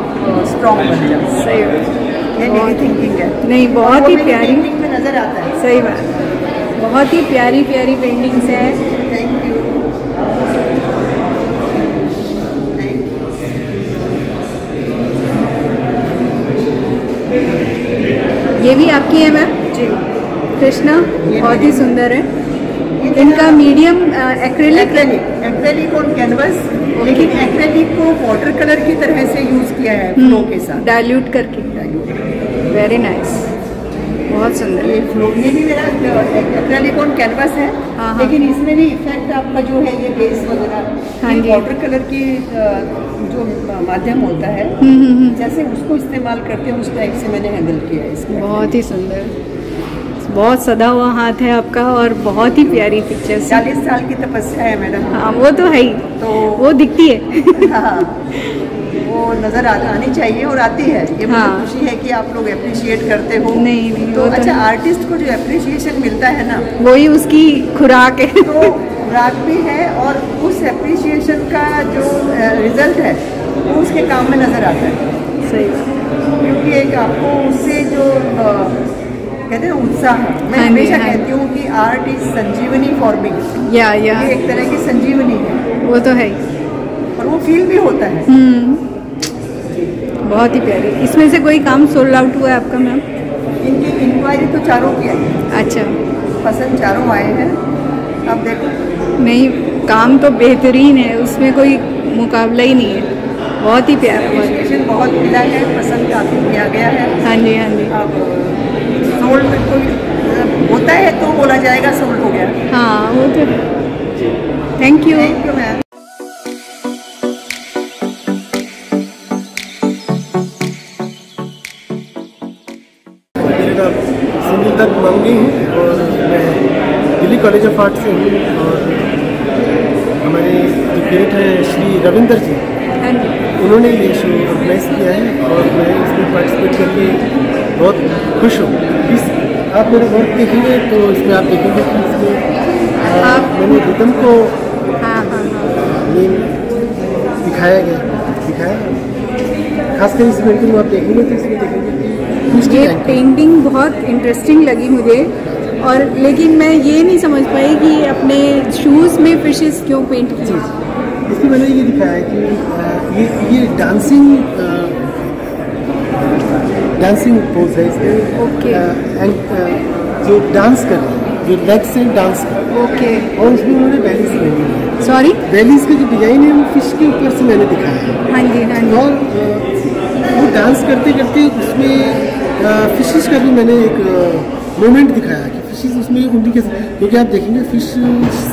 स्ट्रॉन्ग बन जाओ। सही बात। ये मेरी थिंकिंग है। नहीं, बहुत ही प्यारी पेंटिंग में नजर आता है। सही बात। बहुत ही प्यारी प्यारी पेंटिंग्स हैं। Thank you. ये भी आपकी है मैम? जी। कृष्णा बहुत ही सुंदर है। इनका मीडियम एक्रेलिक ऑन कैनवस, लेकिन एक्रेलिक को वाटर कलर की तरह से यूज किया है फ्लो के साथ, डाइल्यूट करके। वेरी नाइस, बहुत सुंदर। ये भी मेरा एक्रेलिक ऑन कैनवस है। लेकिन इसमें भी इफेक्ट आपका जो है ये बेस वगैरह वाटर कलर की जो माध्यम होता है, जैसे उसको इस्तेमाल करते हैं उस टाइप से मैंने हैंडल किया है इसको। बहुत ही सुंदर, बहुत सदा हुआ हाथ है आपका, और बहुत ही प्यारी पिक्चर्स। 40 साल की तपस्या है मैडम। हाँ, वो तो है ही, तो वो दिखती है। हाँ, वो नज़र आनी चाहिए और आती है। ये मुझे खुशी है कि आप लोग अप्रिशिएट करते हो। नहीं तो अच्छा, आर्टिस्ट को जो अप्रिशिएशन मिलता है ना, वही उसकी खुराक है। तो खुराक भी है, और उस अप्रिशिएशन का जो रिजल्ट है वो उसके काम में नज़र आता है। सही बात। क्योंकि एक आपको उससे जो कहते हैं उत्साह, मैं हमेशा कहती हूँ कि art is Sanjeevani for me. ये एक तरह की संजीवनी है। वो तो है, और वो फील भी होता है। बहुत ही प्यारी। इसमें से कोई काम सोल्ड आउट हुआ है आपका मैम? इनकी इंक्वायरी तो चारों की आई है। अच्छा, पसंद चारों आए हैं, आप देखो। नहीं, काम तो बेहतरीन है, उसमें कोई मुकाबला ही नहीं है। बहुत ही प्यारा, एप्रिशिएशन बहुत मिला है, पसंद काफ़ी किया गया है। हाँ जी, हाँ जी। अब सोल्ड कोई होता है तो बोला जाएगा सोल्ड हो गया। हाँ, वो तो। Thank you. Thank you ma'am. Sunil Dutt Mangi हूँ और मैं दिल्ली कॉलेज ऑफ आर्ट से हूँ। और हमारे जो क्रिएटर हैं श्री रविंदर जी, उन्होंने ये शो ऑर्गेनाइज किया है और मैं इसमें पार्टिसिपेट करके बहुत खुश हूँ। आप मेरा वर्क देखेंगे तो इसमें आप देखेंगे कि इसमें मैंने रिदम को दिखाया गया खासकर इस पेंटिंग में आप देखेंगे तो इसमें देखेंगे ये पेंटिंग बहुत इंटरेस्टिंग लगी मुझे, और लेकिन मैं ये नहीं समझ पाई कि अपने शूज़ में फिशेस क्यों पेंट की। इसमें मैंने ये दिखाया है कि ये डांसिंग पोज है इसमें। ओके। एंड जो डांस कर रहे हैं, जो लेग से डांस कर रहे हैं। ओके। और उसमें उन्होंने बेलीज बनी है। सॉरी, बेलीज का जो डिजाइन है वो फिश के ऊपर से मैंने दिखाया है। हाँ जी, हाँ जी। और वो डांस करते करते उसमें फिशेस का भी मैंने एक मोमेंट दिखाया कि फिशेस उसमें उनकी कैसे, क्योंकि आप देखेंगे फिश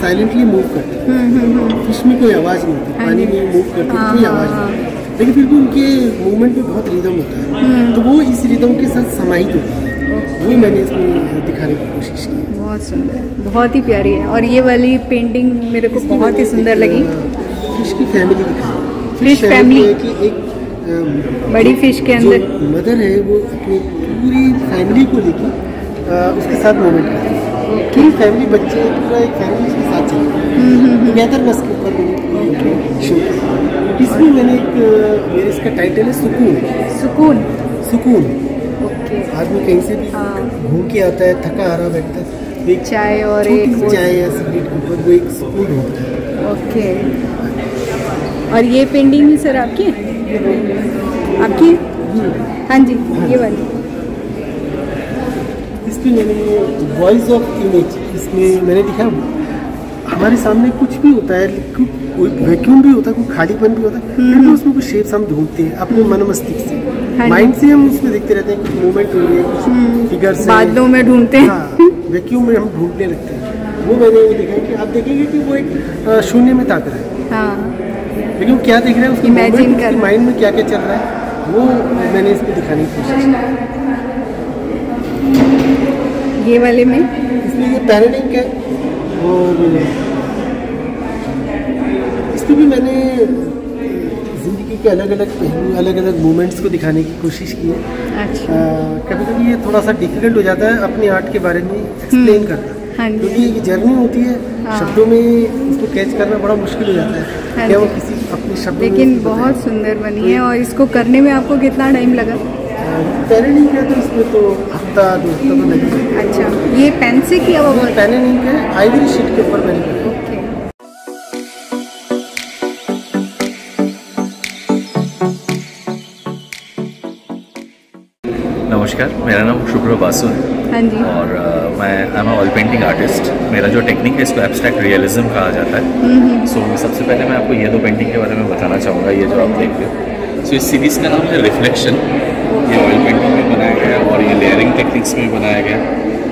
साइलेंटली मूव करते हैं। फिश में कोई आवाज़ नहीं होती, पानी में मूव करती है, कोई आवाज़ नहीं, लेकिन फिर भी उनके मूवमेंट में बहुत रिदम होता है। तो वो इस रिदम के साथ समाहित होती है, वो मैंने इसमें दिखाने की कोशिश की। बहुत सुंदर, बहुत ही प्यारी है। और ये वाली पेंटिंग मेरे को बहुत ही सुंदर लगी। फिश की फैमिली दिखाई, फिश फैमिली की एक बड़ी फिश के अंदर मदर है, वो अपनी पूरी फैमिली को लेकर उसके साथ मूवमेंट करती है। पूरी फैमिली, बच्चे, पूरा एक फैमिली उसके साथ चलती है। टुगेदरनेस के ऊपर मैंने शो किया। इसमें मैंने मेरे इसका टाइटल है सुकून। सुकून, सुकून। ओके। आदमी कहीं से भी घूम के आता है, थका हारा बैठता है, एक चाय और एक चाय या सिगरेट के ऊपर वो एक सुकून होता है। ओके। और ये पेंटिंग भी सर आपकी है? आपकी? हाँ जी, ये वाली। इसमें मैंने वॉइस ऑफ इमेज, इसमें मैंने दिखा हमारे सामने कुछ भी होता है, कोई वैक्यूम भी होता है, कोई खालीपन भी होता है, फिर भी उसमें कुछ शेप्स हम ढूंढते हैं अपने मन मस्तिष्क से, माइंड से हम उसमें देखते रहते हैं, कुछ मूवमेंट हो रही है, कुछ फिगर्स बादलों में ढूंढते हैं। हाँ, वैक्यूम में हम ढूंढने लगते हैं। वो मैंने ये देखा है कि आप देखेंगे कि वो एक शून्य में ताक रहा है। हाँ। लेकिन क्या देख रहे हैं, उसकी इमेजिन कर माइंड में क्या क्या चल रहा है, वो मैंने इसको दिखाने की कोशिश की। ये वाले में इसमें ये पैराडिंग है, और इसमें भी मैंने ज़िंदगी के अलग अलग पहलू, अलग अलग मोमेंट्स को दिखाने की कोशिश की है। अच्छा। कभी कभी ये थोड़ा सा डिफिकल्ट हो जाता है अपने आर्ट के बारे में एक्सप्लेन करना, क्योंकि ये जर्नी होती है, शब्दों में इसको कैच करना बड़ा मुश्किल हो जाता है। क्या वो किसी अपने शब्दों में, लेकिन बहुत सुंदर बनी है। और इसको करने में आपको कितना टाइम लगा? पैराडिंग है तो इसमें तो हफ्ता 2 हफ्ता तो लगी। अच्छा, ये पेन से किया हुआ? पैराडिंग है, आइवरी शीट के ऊपर मैंने किया। नमस्कार, मेरा नाम शुभ्र बासु है। हाँ जी। और मैं I am oil painting artist. मेरा जो टेक्निक है इसको एब्स्ट्रैक्ट रियलिज्म कहा जाता है। सो सबसे पहले मैं आपको ये 2 पेंटिंग के बारे में बताना चाहूँगा, ये जो आप देख रहे हो। सो इस सीरीज़ का नाम है रिफ्लेक्शन। ये ऑयल पेंटिंग में बनाया गया और ये लेयरिंग टेक्निक्स में बनाया गया।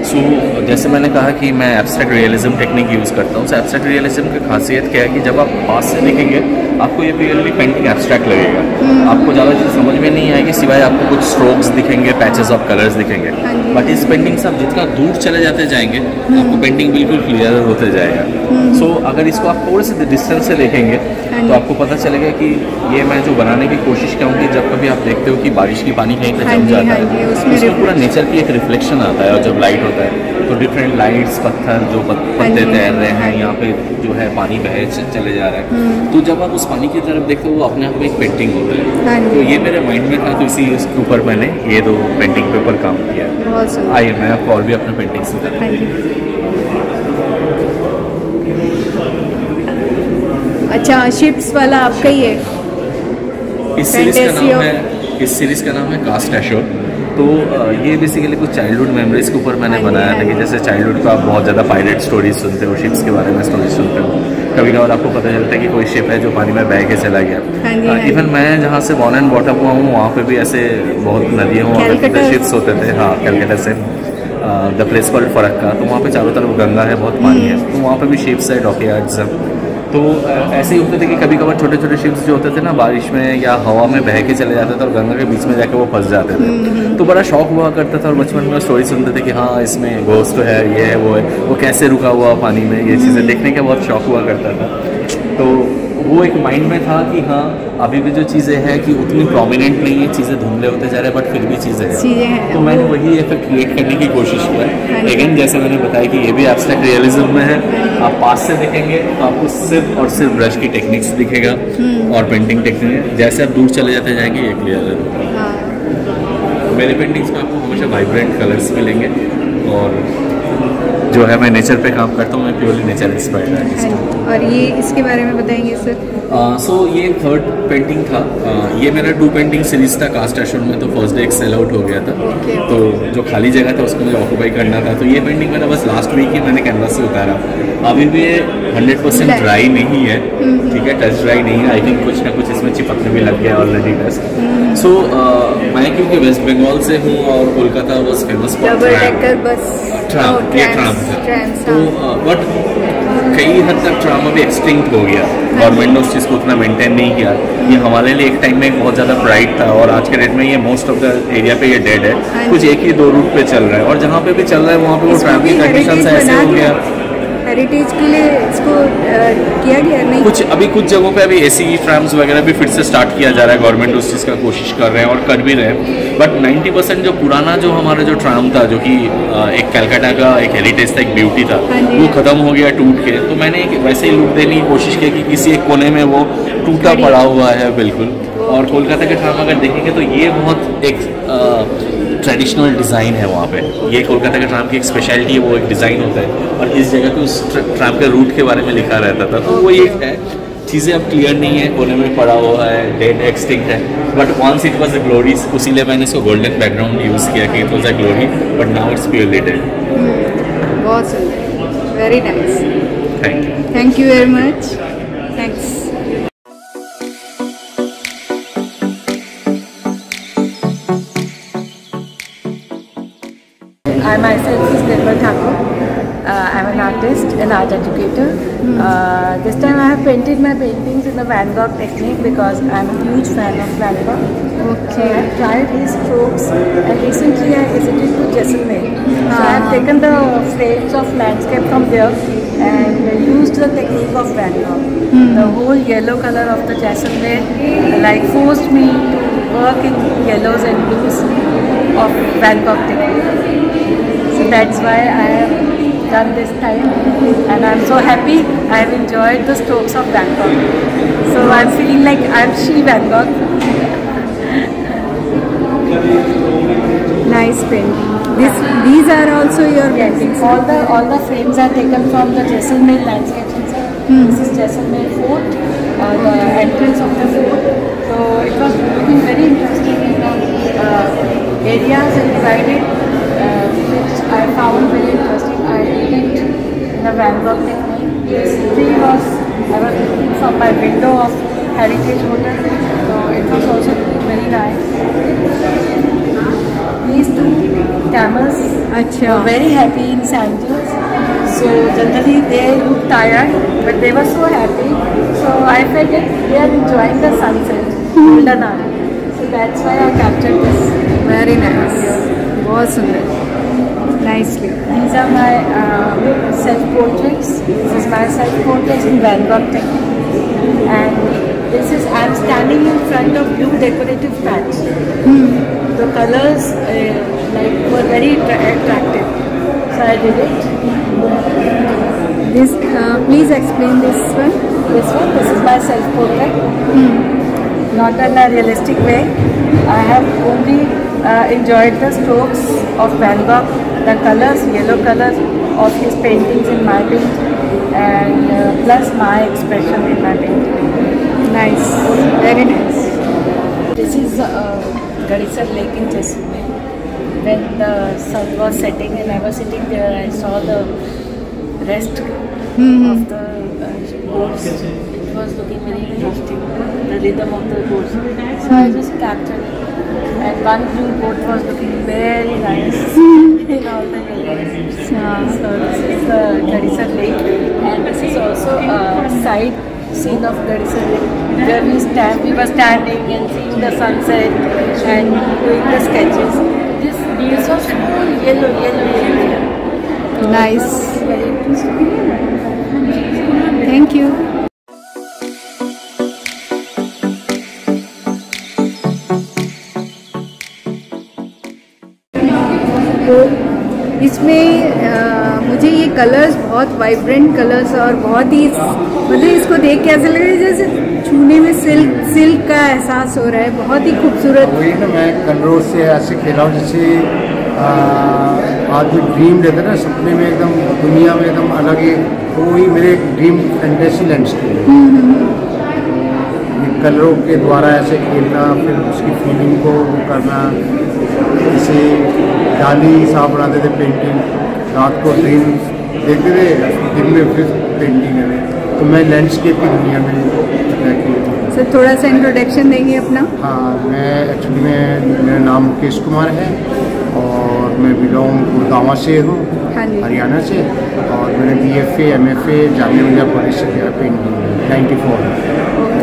सो जैसे मैंने कहा कि मैं एब्स्ट्रैक्ट रियलिज्म टेक्निक यूज़ करता हूँ। सो एब्स्ट्रैक्ट रियलिज्म की खासियत क्या है कि जब आप पास से देखेंगे आपको ये रियली पेंटिंग एब्स्ट्रैक्ट लगेगा। आपको ज़्यादा चीज़ समझ में नहीं आएगी सिवाय आपको कुछ स्ट्रोक्स दिखेंगे, पैचेस ऑफ कलर्स दिखेंगे। बट इस पेंटिंग से आप जितना दूर चले जाते जाएंगे आपको पेंटिंग बिल्कुल क्लियर होते जाएगा। सो अगर इसको आप थोड़े से डिस्टेंस से देखेंगे तो आपको पता चलेगा कि ये मैं जो बनाने की कोशिश करूँगी, जब कभी आप देखते हो कि बारिश की पानी कहीं पर जम जाता है उसमें पूरा नेचर की एक रिफ्लेक्शन आता है। और जब लाइट होता है तो डिफरेंट लाइट्स, पत्थर जो पत्ते तैर रहे हैं, यहाँ पे जो है पानी बहे चले जा रहा है, तो जब आप उस पानी की तरफ देखते हो वो अपने आप में एक पेंटिंग होता है। तो ये मेरे माइंड में था, तो इसी के ऊपर मैंने ये 2 पेंटिंग के ऊपर काम किया। आइए मैं आपको और भी अपने पेंटिंग से बताता हूँ। अच्छा, शिप्स वाला आपका ही है? इस सीरीज़ का नाम है कास्ट एश्योर। तो ये बेसिकली कुछ चाइल्डहुड मेमोरीज के ऊपर मैंने बनाया था कि जैसे चाइल्डहुड को आप बहुत ज़्यादा पायरेट स्टोरीज सुनते हो, शिप्स के बारे में स्टोरीज सुनते हो, कभी कभार आपको पता चलता है कि कोई शिप है जो पानी में बह के चला गया। इवन मैं जहाँ से बॉर्न एंड बॉटअप हुआ हूँ वहाँ पे भी ऐसे बहुत नदियाँ हुआ शिप्स होते थे। हाँ, कैलकाटा से द प्लेस कॉल्ड फरक्का, तो वहाँ पे चारों तरफ गंगा है, बहुत पानी है, तो वहाँ पे भी शिप्स है, डॉकयार्ड्स हैं। तो ऐसे ही होते थे कि कभी कभार छोटे छोटे शिप्स जो होते थे ना बारिश में या हवा में बह के चले जाते थे और गंगा के बीच में जाके वो फंस जाते थे। तो बड़ा शौक हुआ करता था और बचपन में स्टोरी सुनते थे कि हाँ इसमें घोस्ट है, ये है, वो है, वो कैसे रुका हुआ पानी में, ये चीज़ें देखने का बहुत शौक हुआ करता था। तो वो एक माइंड में था कि हाँ अभी भी जो चीज़ें हैं कि उतनी प्रोमिनेंट नहीं है, चीज़ें धुंधले होते जा रहे हैं, बट फिर भी चीज़ें हैं। तो मैंने वही इफेक्ट क्रिएट करने की कोशिश किया है। लेकिन जैसे मैंने बताया कि ये भी एब्स्ट्रैक्ट रियलिज्म में है। आप पास से देखेंगे तो आपको सिर्फ और सिर्फ ब्रश की टेक्निक्स दिखेगा और पेंटिंग टेक्निक। जैसे आप दूर चले जाते जाएंगे ये क्लियर है। मेरे पेंटिंग्स में आपको हमेशा वाइब्रेंट कलर्स मिलेंगे और जो है मैं नेचर पे काम करता हूँ, मैं प्योरली नेचर इंस्पायर्ड आर्टिस्ट हूँ। और ये इसके बारे में बताएंगे सर? सो ये थर्ड पेंटिंग था। ये मेरा 2 पेंटिंग सीरीज था कास्ट एशोर में, तो फर्स्ट डे एक सेल आउट हो गया था। तो जो खाली जगह था उसको मुझे ऑक्यूपाई करना था, तो ये पेंटिंग मैंने बस लास्ट वीक ही मैंने कैनवास से उतारा। अभी भी ये 100% ड्राई नहीं है, ठीक है, टच ड्राई नहीं है। आई थिंक कुछ ना कुछ इसमें चिपकने भी लग गया ऑलरेडी टच। सो मैं क्योंकि वेस्ट बंगाल से हूँ और Kolkata was famous for tram, तो बट कई हद तक ट्राम अभी एक्सटिंक्ट हो गया। गवर्नमेंट ने उस चीज़ को उतना मेंटेन नहीं किया। ये हमारे लिए एक टाइम में बहुत ज़्यादा प्राइड था और आज के डेट में ये मोस्ट ऑफ द एरिया पे ये डेड है। कुछ एक ही 2 रूट पे चल रहा है और जहाँ पे भी चल रहा है वहाँ पे वो ट्राम की कंडीशन ऐसे हो गया। हेरिटेज के लिए इसको किया गया नहीं? कुछ जगहों पे अभी एसी ट्राम्स वगैरह भी फिर से स्टार्ट किया जा रहा है। गवर्नमेंट उस चीज़ का कोशिश कर रहे हैं और कर भी रहे हैं। बट 90% जो पुराना जो हमारा जो ट्राम था, जो कि एक कलकत्ता का एक हेरिटेज था, एक ब्यूटी था, वो खत्म हो गया टूट के। तो मैंने एक वैसे ही लुक देने की कोशिश की कि किसी एक कोने में वो टूटा पड़ा हुआ है बिल्कुल। और कोलकाता के ट्राम अगर देखेंगे तो ये बहुत एक ट्रेडिशनल डिज़ाइन है वहाँ पे। ये कोलकाता के ट्राम की एक स्पेशलिटी है, वो एक डिज़ाइन होता है और इस जगह पे उस ट्राम के रूट के बारे में लिखा रहता था। तो वो ये है, चीज़ें अब क्लियर नहीं है, कोने में पड़ा हुआ है, डेड एक्सटिंक्ट है, but once it was a glory, उसीलिए मैंने इसको गोल्डन बैकग्राउंड यूज़ किया कि it was a glory, but now it's purely dead. बहुत सुंदर, very nice, thank you very much, thanks. I myself is Nirmal Thakur. I'm an artist, an art educator. This time I have painted my paintings in the Van Gogh technique because I'm a huge fan of Van Gogh. So I have tried his strokes and recently I visited to Jaisalmer. So I have taken the frames of landscape from there and used the technique of Van Gogh. The whole yellow color of the Jaisalmer like forced me to work in yellows and blues of Van Gogh technique. So that's why I have done this time and I'm so happy. I have enjoyed the strokes of Van Gogh. So I'm feeling like I'm she Van Gogh. Nice painting. These are also your paintings? All the frames are taken from the Jaisalmer landscapes. This is Jaisalmer Fort, the entrance of the fort. So it was looking very interesting in the areas and divided. Which I found very interesting. I did it in a Van Gogh technique. This tree was, I was looking from my window of Heritage Hotel, so it was also looking very nice. These 2 Tamils were very happy in sandals. So generally they look tired, but they were so happy. So I felt that they are enjoying the sunset, golden hour. So that's why I captured this. Very nice. बहुत सुंदर, nicely. These are my self-portraits. This is my self-portrait in Van Gogh technique. And this is, I am standing in front of blue decorative patch. The colors were very attractive. So I did it. This, please explain this one. This is my self-portrait. Not in a realistic way. I have only enjoyed the strokes of Van Gogh, the colors, yellow colors of his paintings in my painting, and plus my expression in my painting. Nice, very nice. This is Gadisar Lake in Jaisalmer. when the sun was setting and I was sitting there, I saw the rest of the boats. It was looking very interesting, the rhythm of the boats. So I just captured it. And one blue boat was looking very nice in all the colors. So this is the Gadisar Lake, and this is also a side scene of Gadisar Lake, where we were standing and seeing the sunset and doing the sketches. This was all yellow. Nice. Very interesting. Thank you. तो इसमें मुझे ये colours बहुत vibrant colours और बहुत ही मतलब इसको देख के ऐसा लग रहा है जैसे छूने में सिल्क का एहसास हो रहा है, बहुत ही खूबसूरत। वही ना, मैं कलरों से ऐसे खेला हूँ जैसे आदमी ड्रीम लेते हैं ना, सपने में एकदम दुनिया में एकदम अलग ही, तो वही मेरे ड्रीम फैंटेसी लैंडस्केप कलरों के द्वारा ऐसे खेलना, फिर उसकी फीलिंग को करना। जैसे डाली साहब बनाते थे पेंटिंग, रात को ड्रीम देखते थे, दिन में फिर पेंटिंग करें, तो मैं लैंडस्केप की दुनिया में सर थोड़ा सा इंट्रोडक्शन देंगे अपना? हाँ, मैं एक्चुअली मेरा नाम मुकेश कुमार है और मैं बिलोंग गुड़गांव से हूँ, हरियाणा से, और मैंने BFA MFA Jamia Millia college से किया पेंटिंग 94,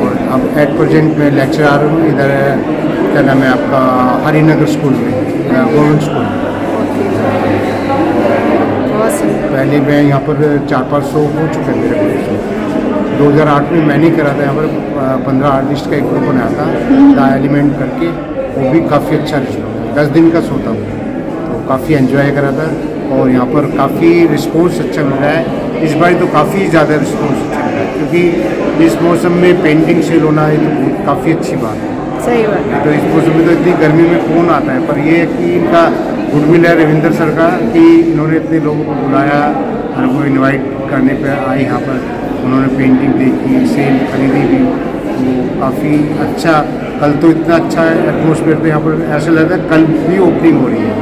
और अब एट प्रेजेंट मैं लेक्चरर हूँ इधर, क्या नाम है आपका, हरिनगर स्कूल में, गवर्नमेंट स्कूल। पहले मैं यहाँ पर 400-500 हो चुके हैं मेरे कोर्स। 2008 में मैंने करा था यहाँ पर 15 आर्टिस्ट का एक ग्रुप बनाया था द एलिमेंट करके, वो भी काफ़ी अच्छा रिस्पॉन्स, 10 दिन का सोता हूँ, तो काफ़ी एंजॉय करा था और यहाँ पर काफ़ी रिस्पॉन्स अच्छा मिल रहा है। इस बार तो काफ़ी ज़्यादा रिस्पॉन्स अच्छा मिल रहा है, क्योंकि इस मौसम में पेंटिंग सेल होना है तो काफ़ी अच्छी बात है। सही बात है। तो इस मौसम में तो इतनी गर्मी में कौन आता है, पर ये है कि इनका गुडविल है रविंदर सर का कि इन्होंने इतने लोगों को बुलाया, हर को इनवाइट करने पे आए यहाँ पर, उन्होंने पेंटिंग देखी, सेल खरीदी भी, तो काफ़ी अच्छा। कल तो इतना अच्छा एटमोसफेयर था यहाँ पर, ऐसा लग रहा है कल भी ओपनिंग हो रही है।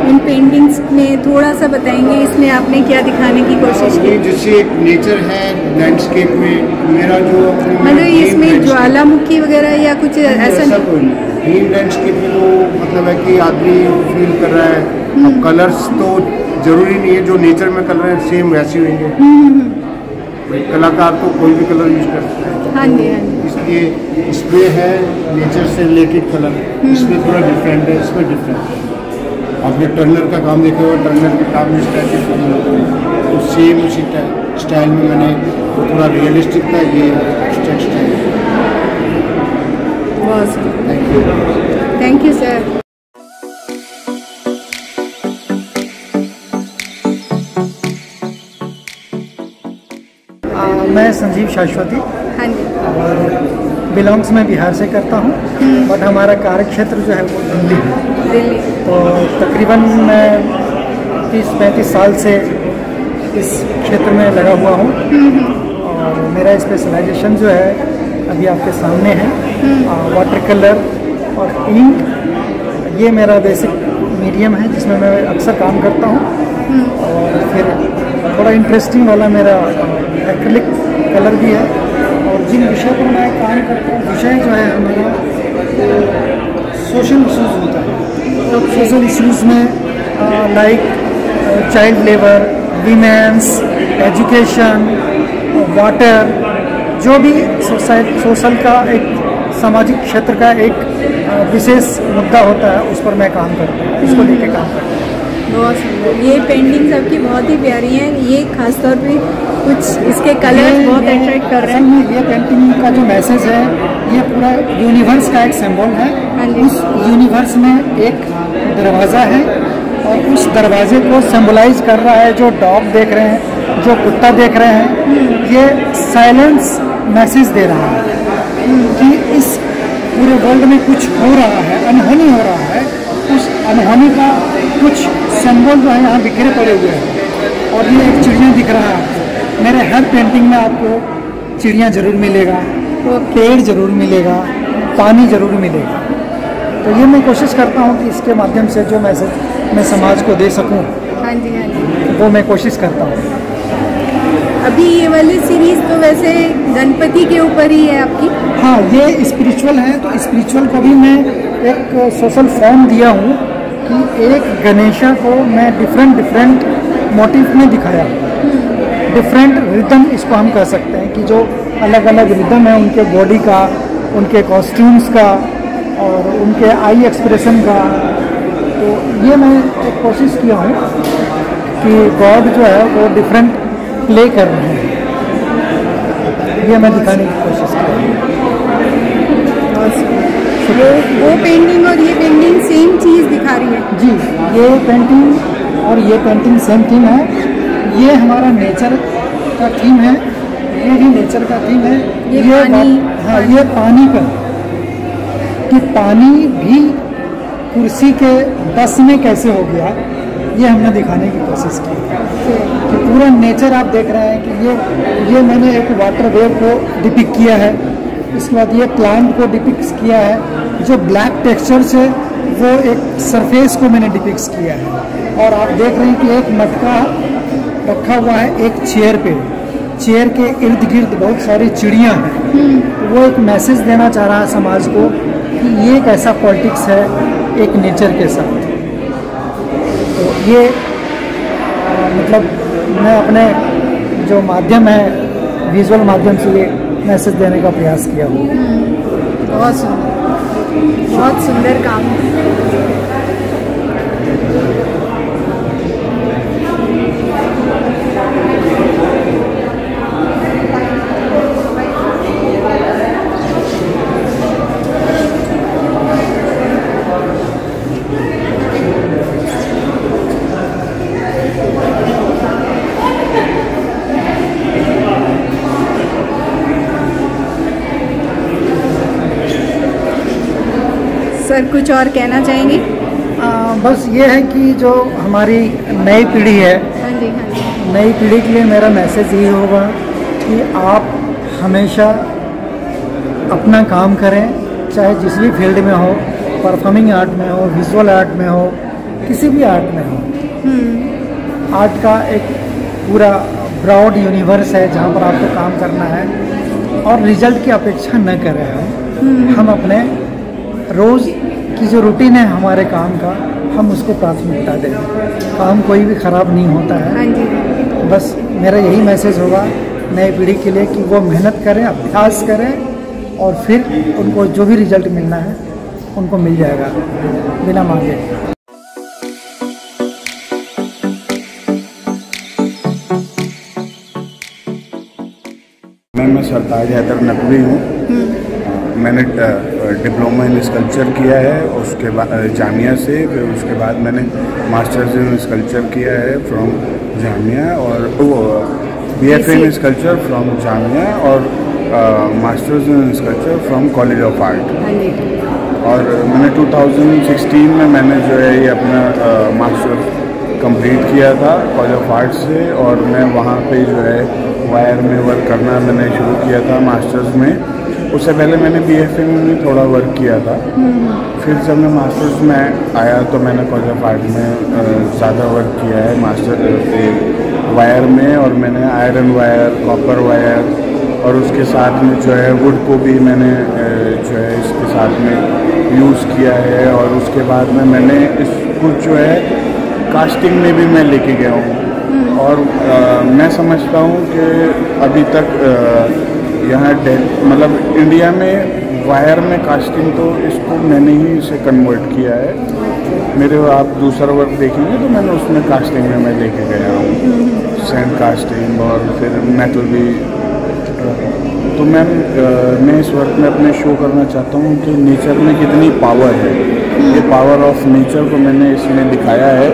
इन पेंटिंग्स में थोड़ा सा बताएंगे, इसमें आपने क्या दिखाने की कोशिश की? जैसे एक नेचर है लैंडस्केप में, मेरा जो मतलब इसमें ज्वालामुखी वगैरह या कुछ ऐसा कोई नहीं, ड्रीम लैंडस्केप में तो मतलब है कि आदमी फील कर रहा है। अब कलर्स तो जरूरी नहीं है जो नेचर में कलर है सेम वैसे होंगे, कलाकार तो कोई भी कलर यूज कर सकता है। हाँ जी, हाँ जी। इसलिए इसमें है नेचर से रिलेटेड कलर, इसमें थोड़ा डिफरेंट है, इसमें डिफरेंट है। आपने टर्नर का काम देखा हुआ, टर्नर के काम में स्टाइल तो सेम उसी स्टाइल में मैंने थोड़ा रियलिस्टिक था, ये abstract style. Thank you. Thank you sir. मैं संजीव शाश्वती, हाँ जी, और बिलोंग्स मैं बिहार से करता हूँ, बट हमारा कार्यक्षेत्र जो है वो दिल्ली है। तो तकरीबन मैं 30-35 साल से इस क्षेत्र में लगा हुआ हूँ, और मेरा स्पेशलाइजेशन जो है अभी आपके सामने है, वाटर कलर और इंक, ये मेरा बेसिक मीडियम है जिसमें मैं अक्सर काम करता हूँ। और फिर थोड़ा इंटरेस्टिंग वाला मेरा एक्रिलिक कलर भी है, और जिन विषय पर मैं काम करता हूँ, विषय जो है हमारा सोशल इश्यूज़ होता है। सोशल इश्यूज़ में like child labour, women's, education, water, जो भी सोशल का एक सामाजिक क्षेत्र का एक विशेष मुद्दा होता है, उस पर मैं काम करता हूँ, उसको लेके काम करता हूँ। बहुत सुंदर, ये पेंटिंग्स आपकी बहुत ही प्यारी हैं। ये खासतौर पे कुछ इसके कलर्स बहुत अट्रैक्ट कर रहे हैं। ये पेंटिंग का जो मैसेज है, ये पूरा यूनिवर्स का एक सिंबल है। उस यूनिवर्स में एक दरवाज़ा है, और उस दरवाजे को सिंबलाइज कर रहा है जो डॉग देख रहे हैं, जो कुत्ता देख रहे हैं। ये साइलेंस मैसेज दे रहा है कि इस पूरे वर्ल्ड में कुछ हो रहा है, अनहोनी हो रहा है। उस अनहोनी का कुछ सिंबल जो है यहाँ बिखरे पड़े हुए हैं, और ये एक चिड़िया दिख रहा है। मेरे हर पेंटिंग में आपको चिड़िया ज़रूर मिलेगा, पेड़ ज़रूर मिलेगा, पानी ज़रूर मिलेगा। तो ये मैं कोशिश करता हूँ कि इसके माध्यम से जो मैसेज मैं समाज को दे सकूँ, हाँ जी हाँ जी, वो मैं कोशिश करता हूँ। अभी ये वाली सीरीज तो वैसे गणपति के ऊपर ही है आपकी? हाँ, ये स्पिरिचुअल है, तो स्पिरिचुअल को भी मैं एक सोशल फॉर्म दिया हूँ कि एक गणेशा को मैं डिफरेंट मोटिव में दिखाया, डिफरेंट रिदम इसको हम कह सकते हैं कि जो अलग अलग रिदम है उनके बॉडी का, उनके कॉस्ट्यूम्स का और उनके आई एक्सप्रेशन का। तो ये मैं एक कोशिश किया हूँ कि गॉड जो है वो डिफरेंट प्ले कर रहे हैं, ये मैं दिखाने की कोशिश कर रहा हूँ। वो पेंटिंग और ये पेंटिंग सेम चीज़ दिखा रही है? जी, ये पेंटिंग और ये पेंटिंग सेम थीम है। ये हमारा नेचर का थीम है, ये भी नेचर का थीम है। ये पानी, हाँ, ये पानी पर कि पानी भी कुर्सी के बस में कैसे हो गया, ये हमने दिखाने की कोशिश की कि पूरा नेचर आप देख रहे हैं कि ये मैंने एक वाटर वेव को डिपिक्ट किया है, इसके बाद ये प्लांट को डिपिक्ट किया है, जो ब्लैक टेक्सचर्स है वो एक सरफेस को मैंने डिपिक्ट किया है। और आप देख रहे हैं कि एक मटका रखा हुआ है एक चेयर पे, चेयर के इर्द गिर्द बहुत सारी चिड़ियाँ हैं। तो वो एक मैसेज देना चाह रहा है समाज को कि ये एक ऐसा पॉलिटिक्स है एक नेचर के साथ। तो ये मतलब मैं अपने जो माध्यम है विजुअल माध्यम से ये मैसेज देने का प्रयास किया हूँ। बहुत सुंदर काम है। सर कुछ और कहना चाहेंगे? बस ये है कि जो हमारी नई पीढ़ी है, हाँ जी हाँ जी, नई पीढ़ी के लिए मेरा मैसेज यही होगा कि आप हमेशा अपना काम करें, चाहे जिस भी फील्ड में हो, परफॉर्मिंग आर्ट में हो, विजुअल आर्ट में हो, किसी भी आर्ट में हो। आर्ट का एक पूरा ब्रॉड यूनिवर्स है जहाँ पर आपको काम करना है और रिजल्ट की अपेक्षा न करें। हम अपने रोज़ की जो रूटीन है हमारे काम का, हम उसको प्राथमिकता दें। काम कोई भी ख़राब नहीं होता है। हाँ जी। बस मेरा यही मैसेज होगा नई पीढ़ी के लिए कि वो मेहनत करें, अभ्यास करें और फिर उनको जो भी रिजल्ट मिलना है उनको मिल जाएगा बिना मांगे। मैं सरताज हैदर नकवी हूँ। मैंने डिप्लोमा इन स्कल्पचर किया है उसके बाद जामिया से, फिर उसके बाद मैंने मास्टर्स इन स्कल्पचर किया है फ्रॉम जामिया और BFA in sculpture from Jamia और masters in sculpture from college of art. और मैंने 2016 में मैंने जो है ये अपना मास्टर्स कंप्लीट किया था कॉलेज ऑफ आर्ट से और मैं वहाँ पे जो है वायर में वर्क करना मैंने शुरू किया था मास्टर्स में। उससे पहले मैंने BFA में भी थोड़ा वर्क किया था। फिर जब मैं मास्टर्स में आया तो मैंने कॉलेज ऑफ आर्ट में ज़्यादा वर्क किया है मास्टर वायर में, और मैंने आयरन वायर, कॉपर वायर और उसके साथ में जो है वुड को भी मैंने जो है इसके साथ में यूज़ किया है। और उसके बाद में मैंने इसको जो है कास्टिंग में भी मैं लेके गया हूँ और मैं समझता हूँ कि अभी तक यहाँ मतलब इंडिया में वायर में कास्टिंग तो इसको मैंने ही इसे कन्वर्ट किया है। मेरे आप दूसरा वर्क देखेंगे तो मैंने उसमें कास्टिंग में मैं लेके गया हूँ, सैंड कास्टिंग और फिर मेटल भी। तो मैं इस वर्क में अपने शो करना चाहता हूँ कि नेचर में कितनी पावर है। ये पावर ऑफ नेचर को मैंने इसमें दिखाया है।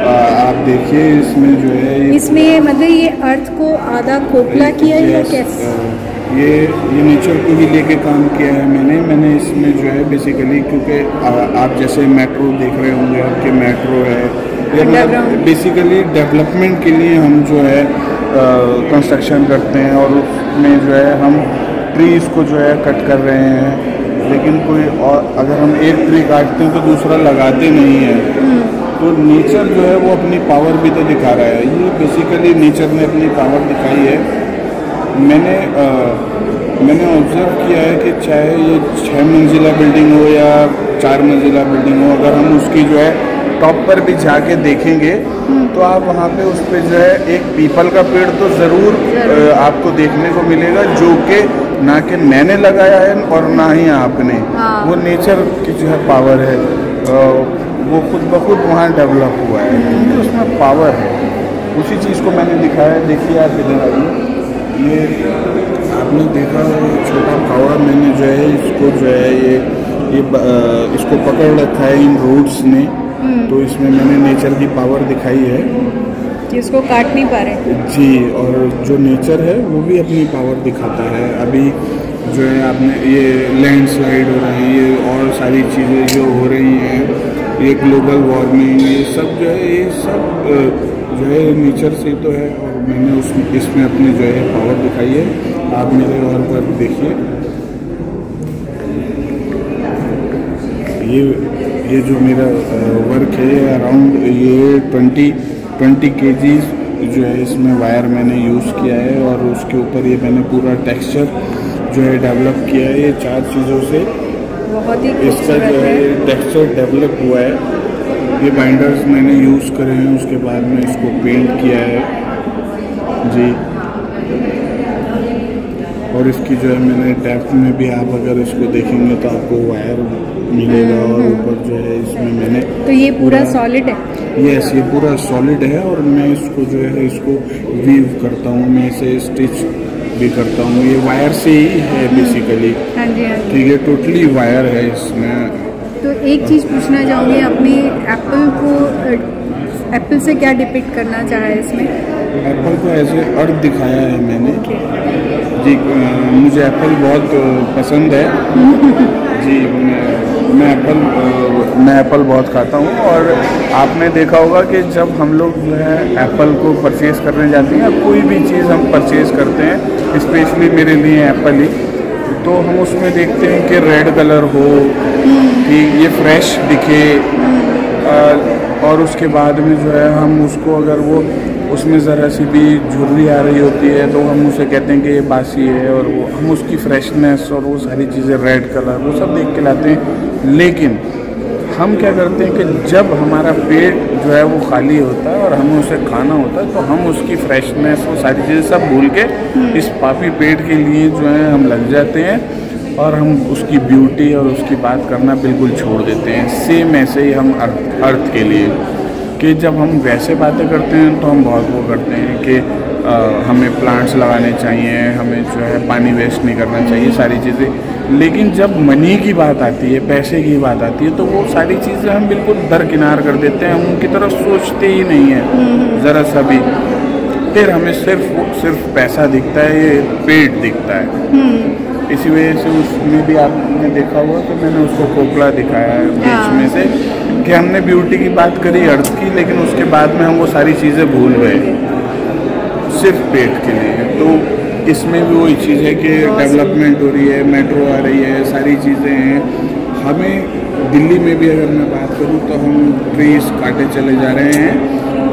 आप देखिए इसमें जो है इसमें मतलब ये अर्थ को आधा खोखला किया है या कैसे? ये नेचर को ही लेके काम किया है मैंने इसमें जो है बेसिकली, क्योंकि आप जैसे मेट्रो देख रहे होंगे, आपके मेट्रो है, ये मतलब बेसिकली डेवलपमेंट के लिए हम जो है कंस्ट्रक्शन करते हैं और उसमें जो है हम ट्रीज़ को जो है कट कर रहे हैं लेकिन कोई और अगर हम एक ट्री काटते हैं तो दूसरा लगाते नहीं है। तो नेचर जो है वो अपनी पावर भी तो दिखा रहा है। ये बेसिकली नेचर ने अपनी पावर दिखाई है। मैंने ऑब्जर्व किया है कि चाहे ये 6 मंजिला बिल्डिंग हो या 4 मंजिला बिल्डिंग हो, अगर हम उसकी जो है टॉप पर भी जाके देखेंगे तो आप वहाँ पे उस पर जो है एक पीपल का पेड़ तो ज़रूर आपको देखने को मिलेगा, जो कि ना कि मैंने लगाया है और ना ही आपने। वो नेचर की जो है पावर है, वो खुद ब खुद वहाँ डेवलप हुआ है, क्योंकि उसमें पावर है। उसी चीज़ को मैंने दिखाया। देखिए आप इधर आइए, ये आपने देखा छोटा फावड़ा, मैंने जो है इसको जो है ये इसको पकड़ रखा है इन रूट्स ने। तो इसमें मैंने नेचर की पावर दिखाई है कि उसको काट नहीं पा रहे जी। और जो नेचर है वो भी अपनी पावर दिखाता है। अभी जो है आपने ये लैंडस्लाइड हो रही है, ये और सारी चीज़ें जो हो रही हैं, ये ग्लोबल वार्मिंग, ये सब जो है, ये सब जो है नेचर से तो है। और मैंने इसमें अपनी जो है पावर दिखाई है। आप मेरे और पर देखिए, ये जो मेरा वर्क है अराउंड ये 20 kgs जो है इसमें वायर मैंने यूज़ किया है। और उसके ऊपर ये मैंने पूरा टेक्सचर जो है डेवलप किया है। ये 4 चीज़ों से बहुत ही इसका जो है टेक्सचर डेवलप हुआ है। ये बाइंडर्स मैंने यूज़ करे हैं, उसके बाद में इसको पेंट किया है जी। और इसकी जो है मैंने डेप्थ में भी, आप अगर इसको देखेंगे तो आपको वायर मिलेगा। और ऊपर जो है इसमें मैंने, तो ये पूरा सॉलिड है? यस, ये पूरा सॉलिड है। और मैं इसको जो है इसको वीव करता हूँ, मैं इसे स्टिच भी करता हूँ। ये वायर से ही है बेसिकली। हाँ जी, हाँ जी। ठीक है, टोटली वायर है इसमें। तो एक चीज़ पूछना चाहूँगी, अपनी एप्पल से क्या डिपिक्ट करना चाहा है इसमें? एप्पल को ऐसे अर्थ दिखाया है मैंने जी। मुझे एप्पल बहुत पसंद है जी। मैं एप्पल बहुत खाता हूँ। और आपने देखा होगा कि जब हम लोग जो है एप्पल को परचेज़ करने जाते हैं, कोई भी चीज़ हम परचेज़ करते हैं, स्पेशली मेरे लिए एप्पल ही, तो हम उसमें देखते हैं कि रेड कलर हो, ठीक, ये फ्रेश दिखे। और उसके बाद में जो है हम उसको, अगर वो उसमें ज़रा सी भी झुर्री आ रही होती है तो हम उसे कहते हैं कि ये बासी है। और वो हम उसकी फ्रेशनेस और वो सारी चीज़ें, रेड कलर, वो सब देख के लाते हैं। लेकिन हम क्या करते हैं कि जब हमारा पेट जो है वो खाली होता है और हमें उसे खाना होता है, तो हम उसकी फ्रेशनेस, वो सारी चीज़ें सब भूल के इस पापी पेट के लिए जो है हम लग जाते हैं। और हम उसकी ब्यूटी और उसकी बात करना बिल्कुल छोड़ देते हैं। सेम ऐसे ही हम अर्थ के लिए, कि जब हम वैसे बातें करते हैं तो हम बहुत वो करते हैं कि हमें प्लांट्स लगाने चाहिए, हमें जो है पानी वेस्ट नहीं करना चाहिए, सारी चीज़ें। लेकिन जब मनी की बात आती है, पैसे की बात आती है, तो वो सारी चीज़ें हम बिल्कुल दरकिनार कर देते हैं। हम उनकी तरफ सोचते ही नहीं हैं ज़रा सा भी। फिर हमें सिर्फ पैसा दिखता है, ये पेट दिखता है। इसी वजह से उसमें भी आपने देखा हुआ कि मैंने उसको खोखला दिखाया है बीच में से, कि हमने ब्यूटी की बात करी, अर्थ की, लेकिन उसके बाद में हम वो सारी चीज़ें भूल गए सिर्फ पेट के लिए। तो इसमें भी वही चीज़ है कि डेवलपमेंट हो रही है, मेट्रो आ रही है, सारी चीज़ें हैं। हमें दिल्ली में भी अगर मैं बात करूँ तो हम ट्रीज काटे चले जा रहे हैं।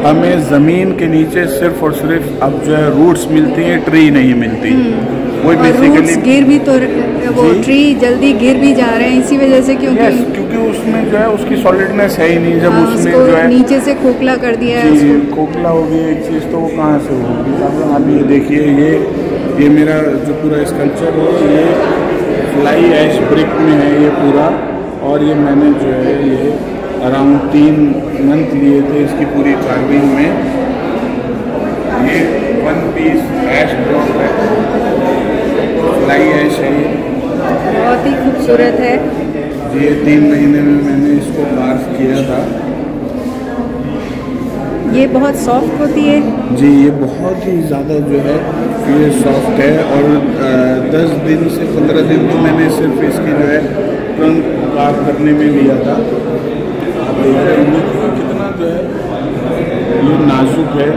हमें ज़मीन के नीचे सिर्फ और सिर्फ अब जो है रूट्स मिलती हैं, ट्री नहीं मिलती। वही बेसिकली गिर भी तो वो ट्री जल्दी गिर भी जा रहे हैं इसी वजह से, क्योंकि उसमें जो है उसकी सॉलिडनेस है ही नहीं। जब उसमें जो है नीचे से खोखला कर दिया है, खोखला हो गई एक चीज़, तो वो कहाँ से होगी? अब आप ये देखिए, ये मेरा जो पूरा स्कल्पचर है ये फ्लाई ऐश ब्रिक में है ये पूरा। और ये मैंने जो है ये अराउंड 3 मंथ लिए थे इसकी पूरी कार्विंग में। ये 1 पीस ऐश ब्लॉक है, फ्लाई ऐश है, ये बहुत ही खूबसूरत है जी। ये 3 महीने में मैंने इसको कार्व किया था। ये बहुत सॉफ्ट होती है जी, ये बहुत ही ज़्यादा जो है ये सॉफ्ट है। और 10 दिन से 15 दिन तो मैंने सिर्फ इसकी जो है ट्रंक कार्व करने में लिया था। आप देख रहे होंगे कितना जो है ये नाजुक है।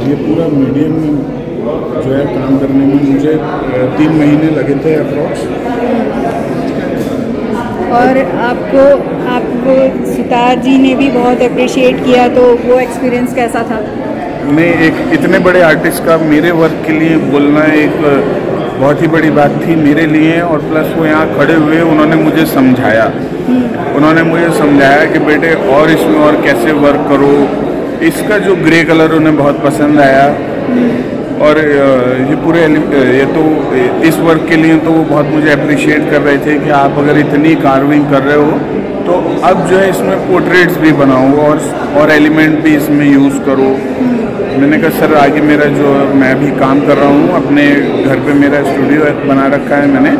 ये पूरा मीडियम में जो है काम करने में मुझे 3 महीने लगे थे अप्रॉक्स। और आपको सितार जी ने भी बहुत अप्रिशिएट किया, तो वो एक्सपीरियंस कैसा था? नहीं, एक इतने बड़े आर्टिस्ट का मेरे वर्क के लिए बोलना एक बहुत ही बड़ी बात थी मेरे लिए, और प्लस वो यहाँ खड़े हुए उन्होंने मुझे समझाया। उन्होंने मुझे समझाया कि बेटे और इसमें और कैसे वर्क करो। इसका जो ग्रे कलर उन्हें बहुत पसंद आया, और ये पूरे ये तो इस वर्क के लिए तो वो बहुत मुझे अप्रिशिएट कर रहे थे कि आप अगर इतनी कार्विंग कर रहे हो तो अब जो है इसमें पोर्ट्रेट्स भी बनाओ और एलिमेंट भी इसमें यूज़ करो। मैंने कहा सर आगे मेरा जो मैं भी काम कर रहा हूँ, अपने घर पे मेरा स्टूडियो बना रखा है मैंने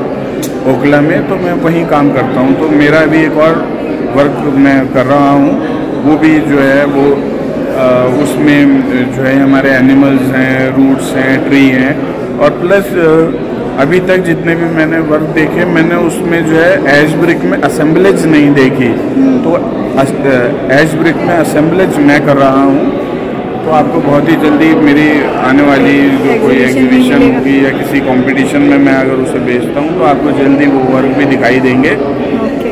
ओखला में, तो मैं वहीं काम करता हूँ। तो मेरा भी एक और वर्क मैं कर रहा हूँ, वो भी जो है वो उसमें जो है हमारे एनिमल्स हैं, रूट्स हैं, ट्री हैं, और प्लस अभी तक जितने भी मैंने वर्क देखे मैंने उसमें जो है एज ब्रिक में असेंबलेज नहीं देखी। तो एज ब्रिक में असेंबलेज मैं कर रहा हूँ। तो आपको बहुत ही जल्दी मेरी आने वाली जो कोई एग्जीबिशन होगी या किसी कंपटीशन में मैं अगर उसे बेचता हूँ तो आपको जल्दी वो वर्क भी दिखाई देंगे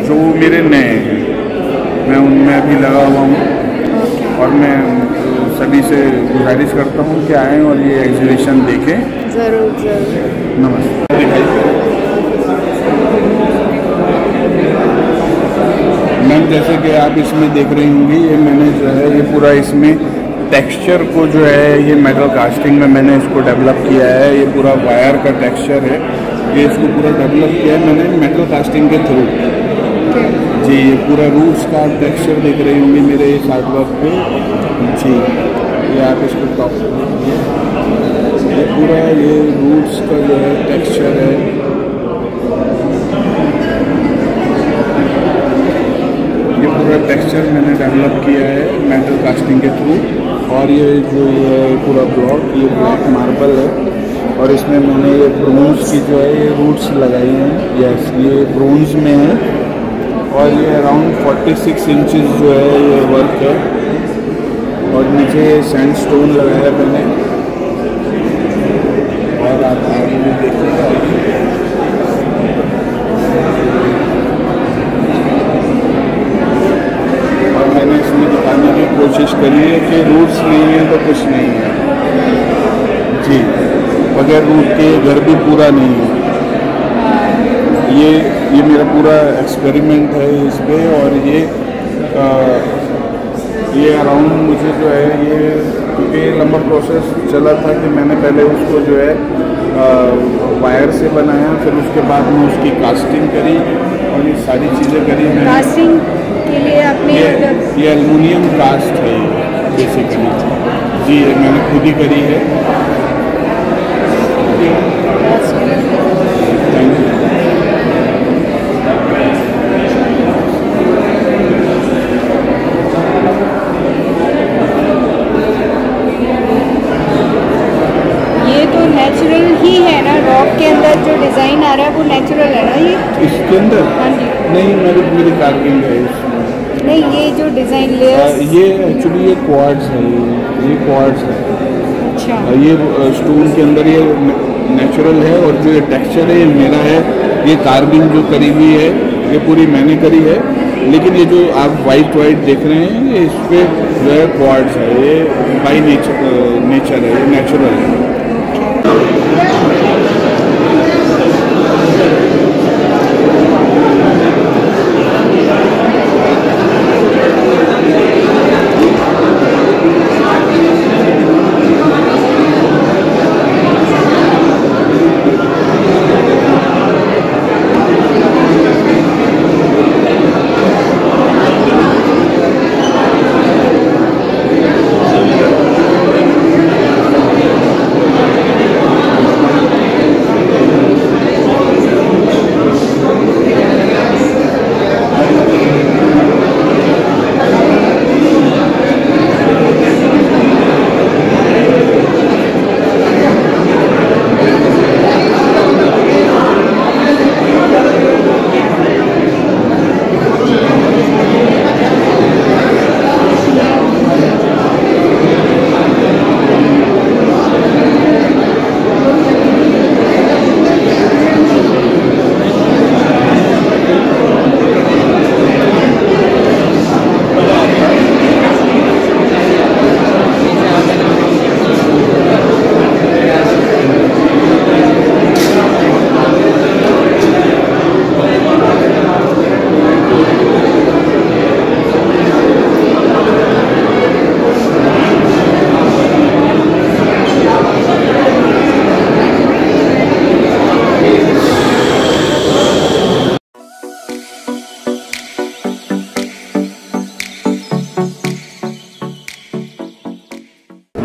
जो वो मेरे नए हैं, मैं उनमें अभी लगा हुआ हूँ। और मैं सभी से गुजारिश करता हूँ कि आएँ और ये एग्जीबिशन देखें। ज़रूर ज़रूर। नमस्ते। मैम जैसे कि आप इसमें देख रही होंगी, ये मैंने जो है ये पूरा इसमें टेक्सचर को जो है ये मेटल कास्टिंग में मैंने इसको डेवलप किया है। ये पूरा वायर का टेक्सचर है, ये इसको पूरा डेवलप किया है मैंने मेटल कास्टिंग के थ्रू जी। ये पूरा रूट्स का टेक्सचर देख रही होंगी मेरे इस आर्टवर्क पे जी। ये आप इसको टॉप देखिए, ये पूरा ये रूट्स का जो है टेक्सचर है। ये पूरा टेक्सचर मैंने डेवलप किया है मेटल कास्टिंग के थ्रू। और ये जो ये पूरा ब्लॉक ये ब्लैक मार्बल है, और इसमें मैंने ये ब्रोंज की जो है ये रूट्स लगाई हैं। यस, ये ब्रोंज में है, और ये अराउंड 46 इंचेस जो है ये वर्क है। और नीचे सैंडस्टोन लगाया मैंने, और आप आगे भी देखिएगा। और मैंने इसमें दिखाने की कोशिश करी है कि रूट्स नहीं है तो कुछ नहीं है जी, बगैर रूट के घर भी पूरा नहीं है। ये मेरा पूरा एक्सपेरिमेंट है इस पे, और ये अराउंड मुझे जो है ये क्योंकि लंबा प्रोसेस चला था कि मैंने पहले उसको जो है वायर से बनाया, फिर उसके बाद में उसकी कास्टिंग करी और ये सारी चीज़ें करी मैंने। कास्टिंग के लिए आपने ये एल्युमिनियम कास्ट है बेसिकली जी, ये मैंने खुद ही करी है। Thank you. नेचुरल ही है ना, रॉक के अंदर जो डिज़ाइन आ रहा है वो नेचुरल है ना ये इसके अंदर? हाँ जी। नहीं, मेरी कार्विंग है इसमें। नहीं, ये जो डिज़ाइन लेयर्स ये एक्चुअली ये क्वार्ट्ज है, ये क्वार्ट्ज है। अच्छा। ये स्टोन के अंदर ये नेचुरल है, और जो ये टेक्सचर है ये मेरा है। ये कार्विंग जो करी हुई है ये पूरी मैंने करी है, लेकिन ये जो आप वाइट देख रहे हैं ये इस पर जो है क्वार्ट्ज है, ये बाई नेचर है, ये नेचुरल है।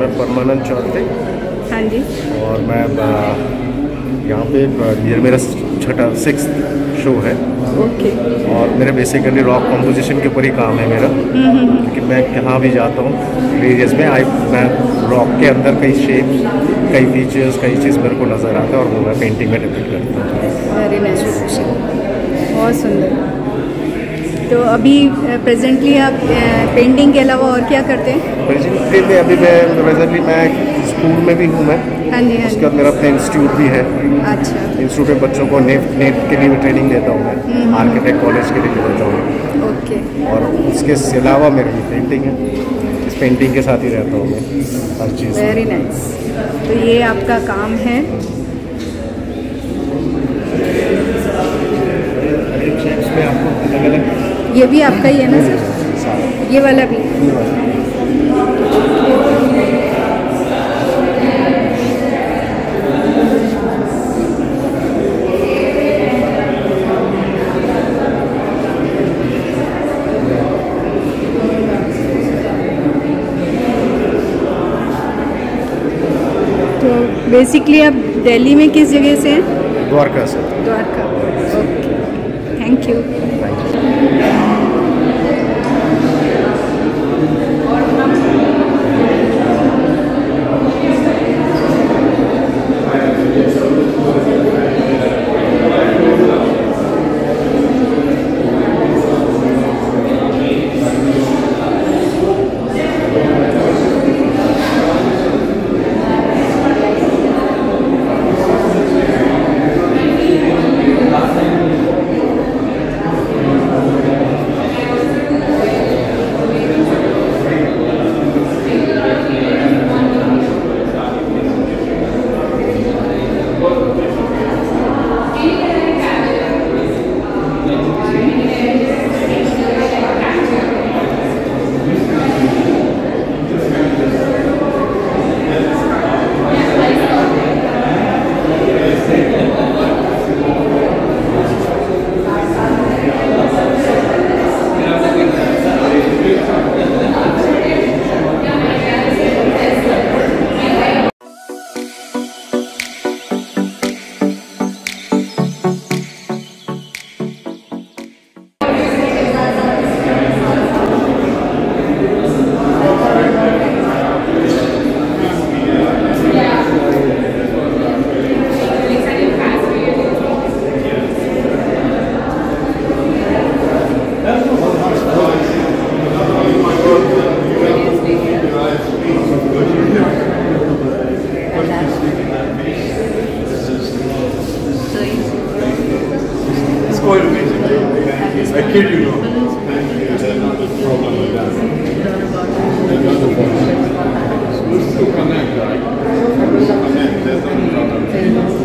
मैं परमानंद चौधरी। हाँ जी। और मैं यहाँ पे ये मेरा छठा 6th शो है। ओके। और मेरा बेसिकली रॉक कॉम्पोजिशन के ऊपर ही काम है मेरा, क्योंकि मैं कहाँ भी जाता हूँ एरियज में मैं रॉक के अंदर कई शेप्स, कई फीचर्स, कई चीज़ मेरे को नज़र आता है और वो मैं पेंटिंग में डिपिक्ट करता हूँ। वेरी नाइस, बहुत सुंदर। तो अभी प्रेजेंटली आप पेंटिंग के अलावा और क्या करते हैं? प्रेजेंटली अभी मैं स्कूल में भी हूँ मैं। हाँ जी, हाँ उसके बाद मेरा अपना इंस्टीट्यूट भी है। अच्छा। इंस्टीट्यूट में बच्चों को नेट के लिए भी ट्रेनिंग देता हूँ मैं, आर्किटेक्ट कॉलेज के लिए भी देता हूँ। ओके। और उसके अलावा मेरी पेंटिंग है, इस पेंटिंग के साथ ही रहता हूँ मैं हर चीज़। Very nice. तो ये आपका काम है। में आपको अलग अलग, ये भी आपका ही है ना सर? ये वाला भी? तो बेसिकली आप दिल्ली में किस जगह से हैं? द्वारका से। Dwarka. Okay, thank you.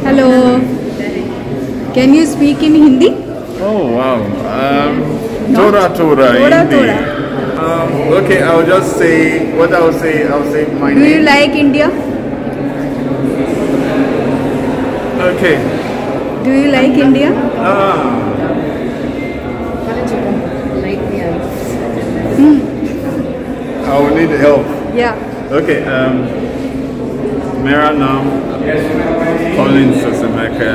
Hello. Can you speak in Hindi? Oh wow. Thoda Hindi. Okay, I'll just say what I'll say my name. Do you like India? Okay. Do you like India? I will need help. Yeah. Okay. मेरा नाम Colin Sasameka.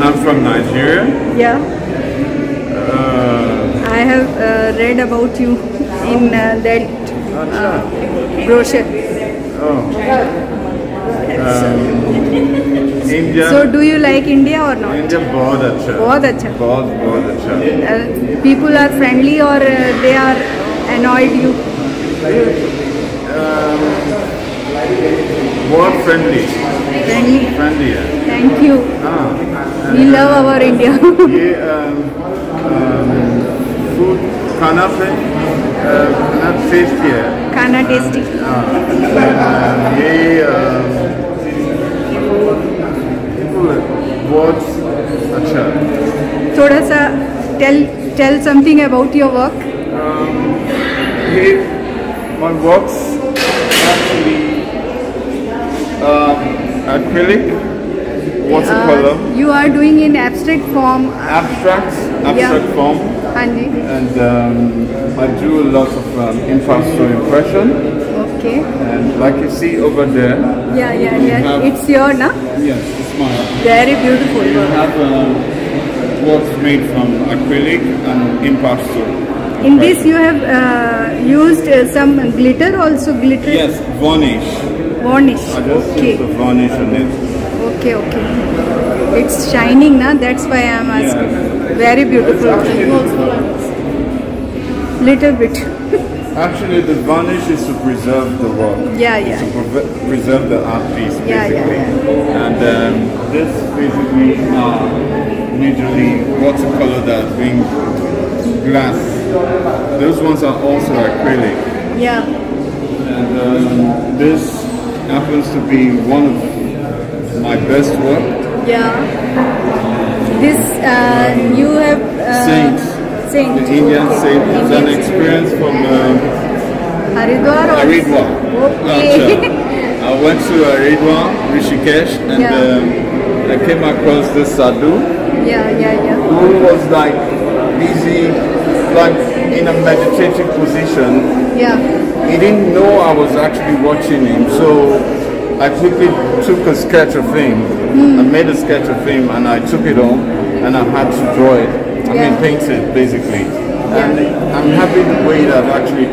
I'm from Nigeria. Yeah. I have read about you in that brochure. Oh. India. So do you like India or not? India बहुत अच्छा. बहुत अच्छा. बहुत अच्छा. People are friendly or they are annoyed you? बहुत friendly. Friendly है. Thank you. We love our India. ये food खाना पे खाना tasty है. खाना tasty. ये बहुत अच्छा. थोड़ा सा tell something about your work. My works actually acrylic, watercolor. You are doing in abstract form. Abstract form. हाँ हाँ जी. And I do a lot of in-pastel impression. Okay. And like you see over there. Yeah. It's your, na? Yes, it's mine. Very beautiful. We have works made from acrylic and in-pastel. In this you have used some glitter also, glitter? Yes, varnish. Varnish. I just use the varnish on it. Okay. It's shining, na? That's why I am asking. Yeah. Very beautiful. Little bit. Actually, the varnish is to preserve the work. Yeah. To preserve the art piece, basically. Yeah. And this basically majorly watercolor that being glass. Those ones are also acrylic. Yeah. And this happens to be one of my best work. Yeah. This you have Saint. The Indian saint. It's an experience from Haridwar. Okay. I went to Haridwar, Rishikesh, and I came across this sadhu. Yeah. Who was like busy, like in a meditative position. Yeah. He didn't know I was actually watching him, so I quickly took a sketch of him. I made a sketch of him and I took it home and I had to draw it. Paint it basically. And I'm happy the way that actually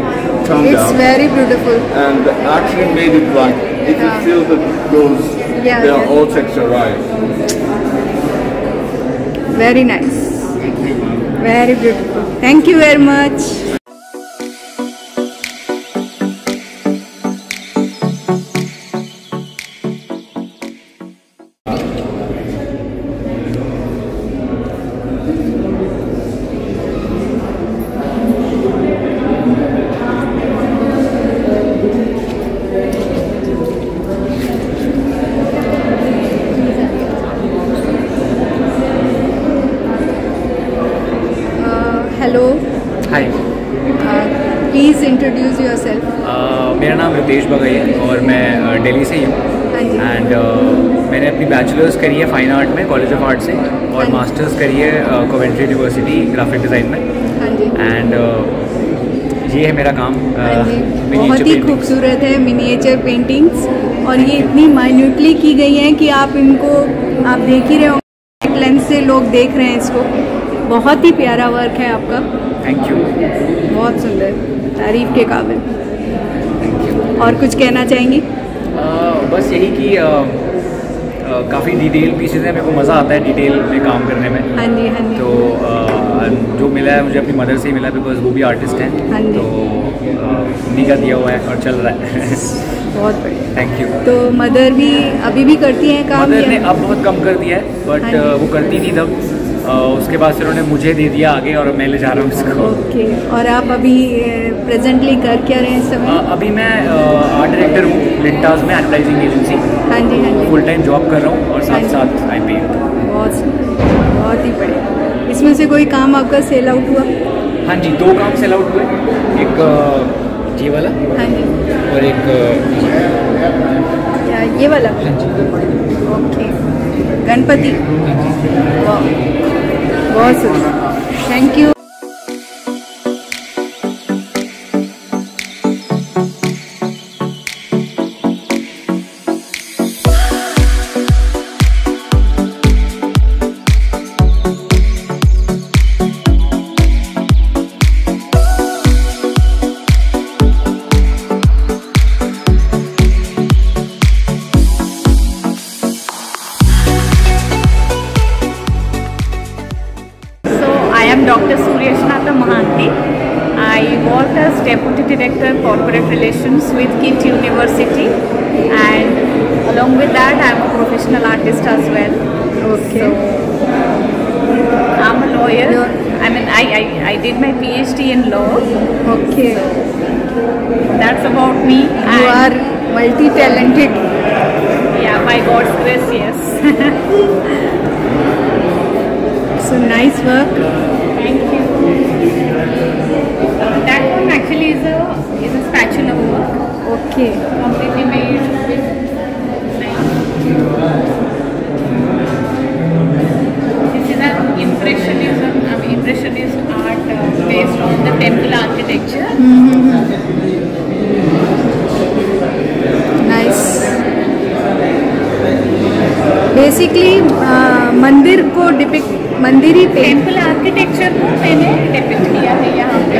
turned out. It's very beautiful. And actually made it like, if you feel that those, they are all texturized. Very nice. Thank you, ma'am. Very beautiful. Thank you very much. Hello. Hi. Please introduce yourself. मेरा नाम रितेश बगई है और मैं दिल्ली से ही हूँ and मैंने अपनी bachelors करी है फाइन आर्ट में कॉलेज ऑफ आर्ट से और मास्टर्स करी है कोवेंट्री यूनिवर्सिटी ग्राफिक डिज़ाइन में एंड ये है मेरा काम। बहुत ही खूबसूरत है मिनिएचर पेंटिंग्स और ये इतनी माइन्यूटली की गई हैं कि आप इनको आप देख ही रहे होंगे, लेंस से लोग देख रहे हैं इसको। बहुत ही प्यारा वर्क है आपका। Thank you. बहुत सुंदर, तारीफ के काबिल। और कुछ कहना चाहेंगी? बस यही कि काफ़ी डिटेल पीसेज हैं, मेरे को मज़ा आता है डिटेल में काम करने में। हाँ जी। तो जो मिला है मुझे अपनी मदर से ही मिला बिकॉज वो भी आर्टिस्ट हैं। तो उन्हीं का दिया हुआ है और चल रहा है। बहुत बढ़िया, थैंक यू। तो मदर भी अभी भी करती हैं काम? मदर ने अब बहुत कम कर दिया है बट वो करती नहीं तब। उसके बाद फिर उन्होंने मुझे दे दिया आगे और मैं ले जा रहा हूँ इसको। ओके। और आप अभी प्रेजेंटली कर क्या रहे हैं इस समय? अभी मैं आर्ट डायरेक्टर हूँ लिंटास में, एडवर्टाइजिंग एजेंसी। हाँ जी। फुल टाइम जॉब कर रहा हूँ और साथ साथ आई पेंट। बहुत ही बढ़िया। इसमें से कोई काम आपका सेल आउट हुआ? हाँ जी, 2 काम सेल आउट हुए, एक ये वाला और एक क्या ये वाला? हाँ जी। ओके, गणपति। बहुत सुंदर, thank you. Dr. Suryashnatha Mahanti. I worked as Deputy Director Corporate Relations with KIT University, and along with that I am a professional artist as well. Okay. So, I'm a lawyer. I mean I did my PhD in law. Okay. So, that's about me. You are multi-talented. Yeah, by God's grace, yes. So nice work. Thank you. That one actually is a spatula work. Okay. Completely made with this is an impressionist art basically मंदिर को depict, मंदिरी temple architecture को मैंने depict किया है यहाँ पे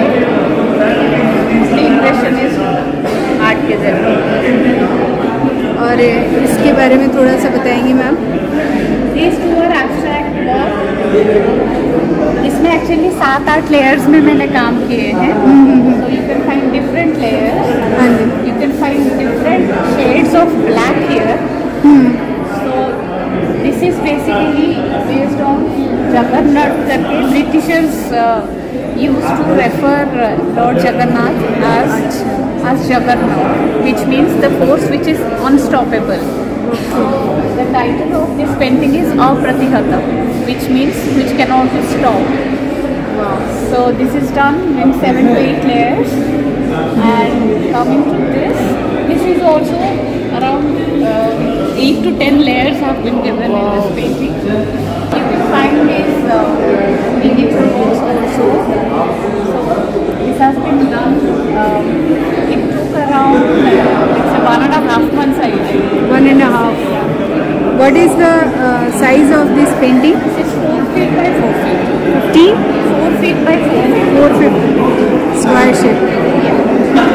impressionist art के जरिए। और इसके बारे में थोड़ा सा बताएंगी ma'am? This tour abstract work, इसमें एक्चुअली 7-8 लेयर्स में मैंने काम किए हैं। So you can find different layers, you can find different shades of black here. So this is basically based on Jagannath करके Britishers used to refer Lord Jagannath as Jagannath, which means the force which is unstoppable. So the title of this painting is Apratihata, which means which cannot be stopped. So this is done in 7 to 8 layers, and coming to this is also around 8 to 10 layers have been given in this painting. You can find these miniature works also. So this has been done. It took around it's 1.5 months I think. 1.5. What is the size of this painting? This is 4 feet by 4 feet. 50? 4 feet by 4 feet. 450 square shape. Yeah.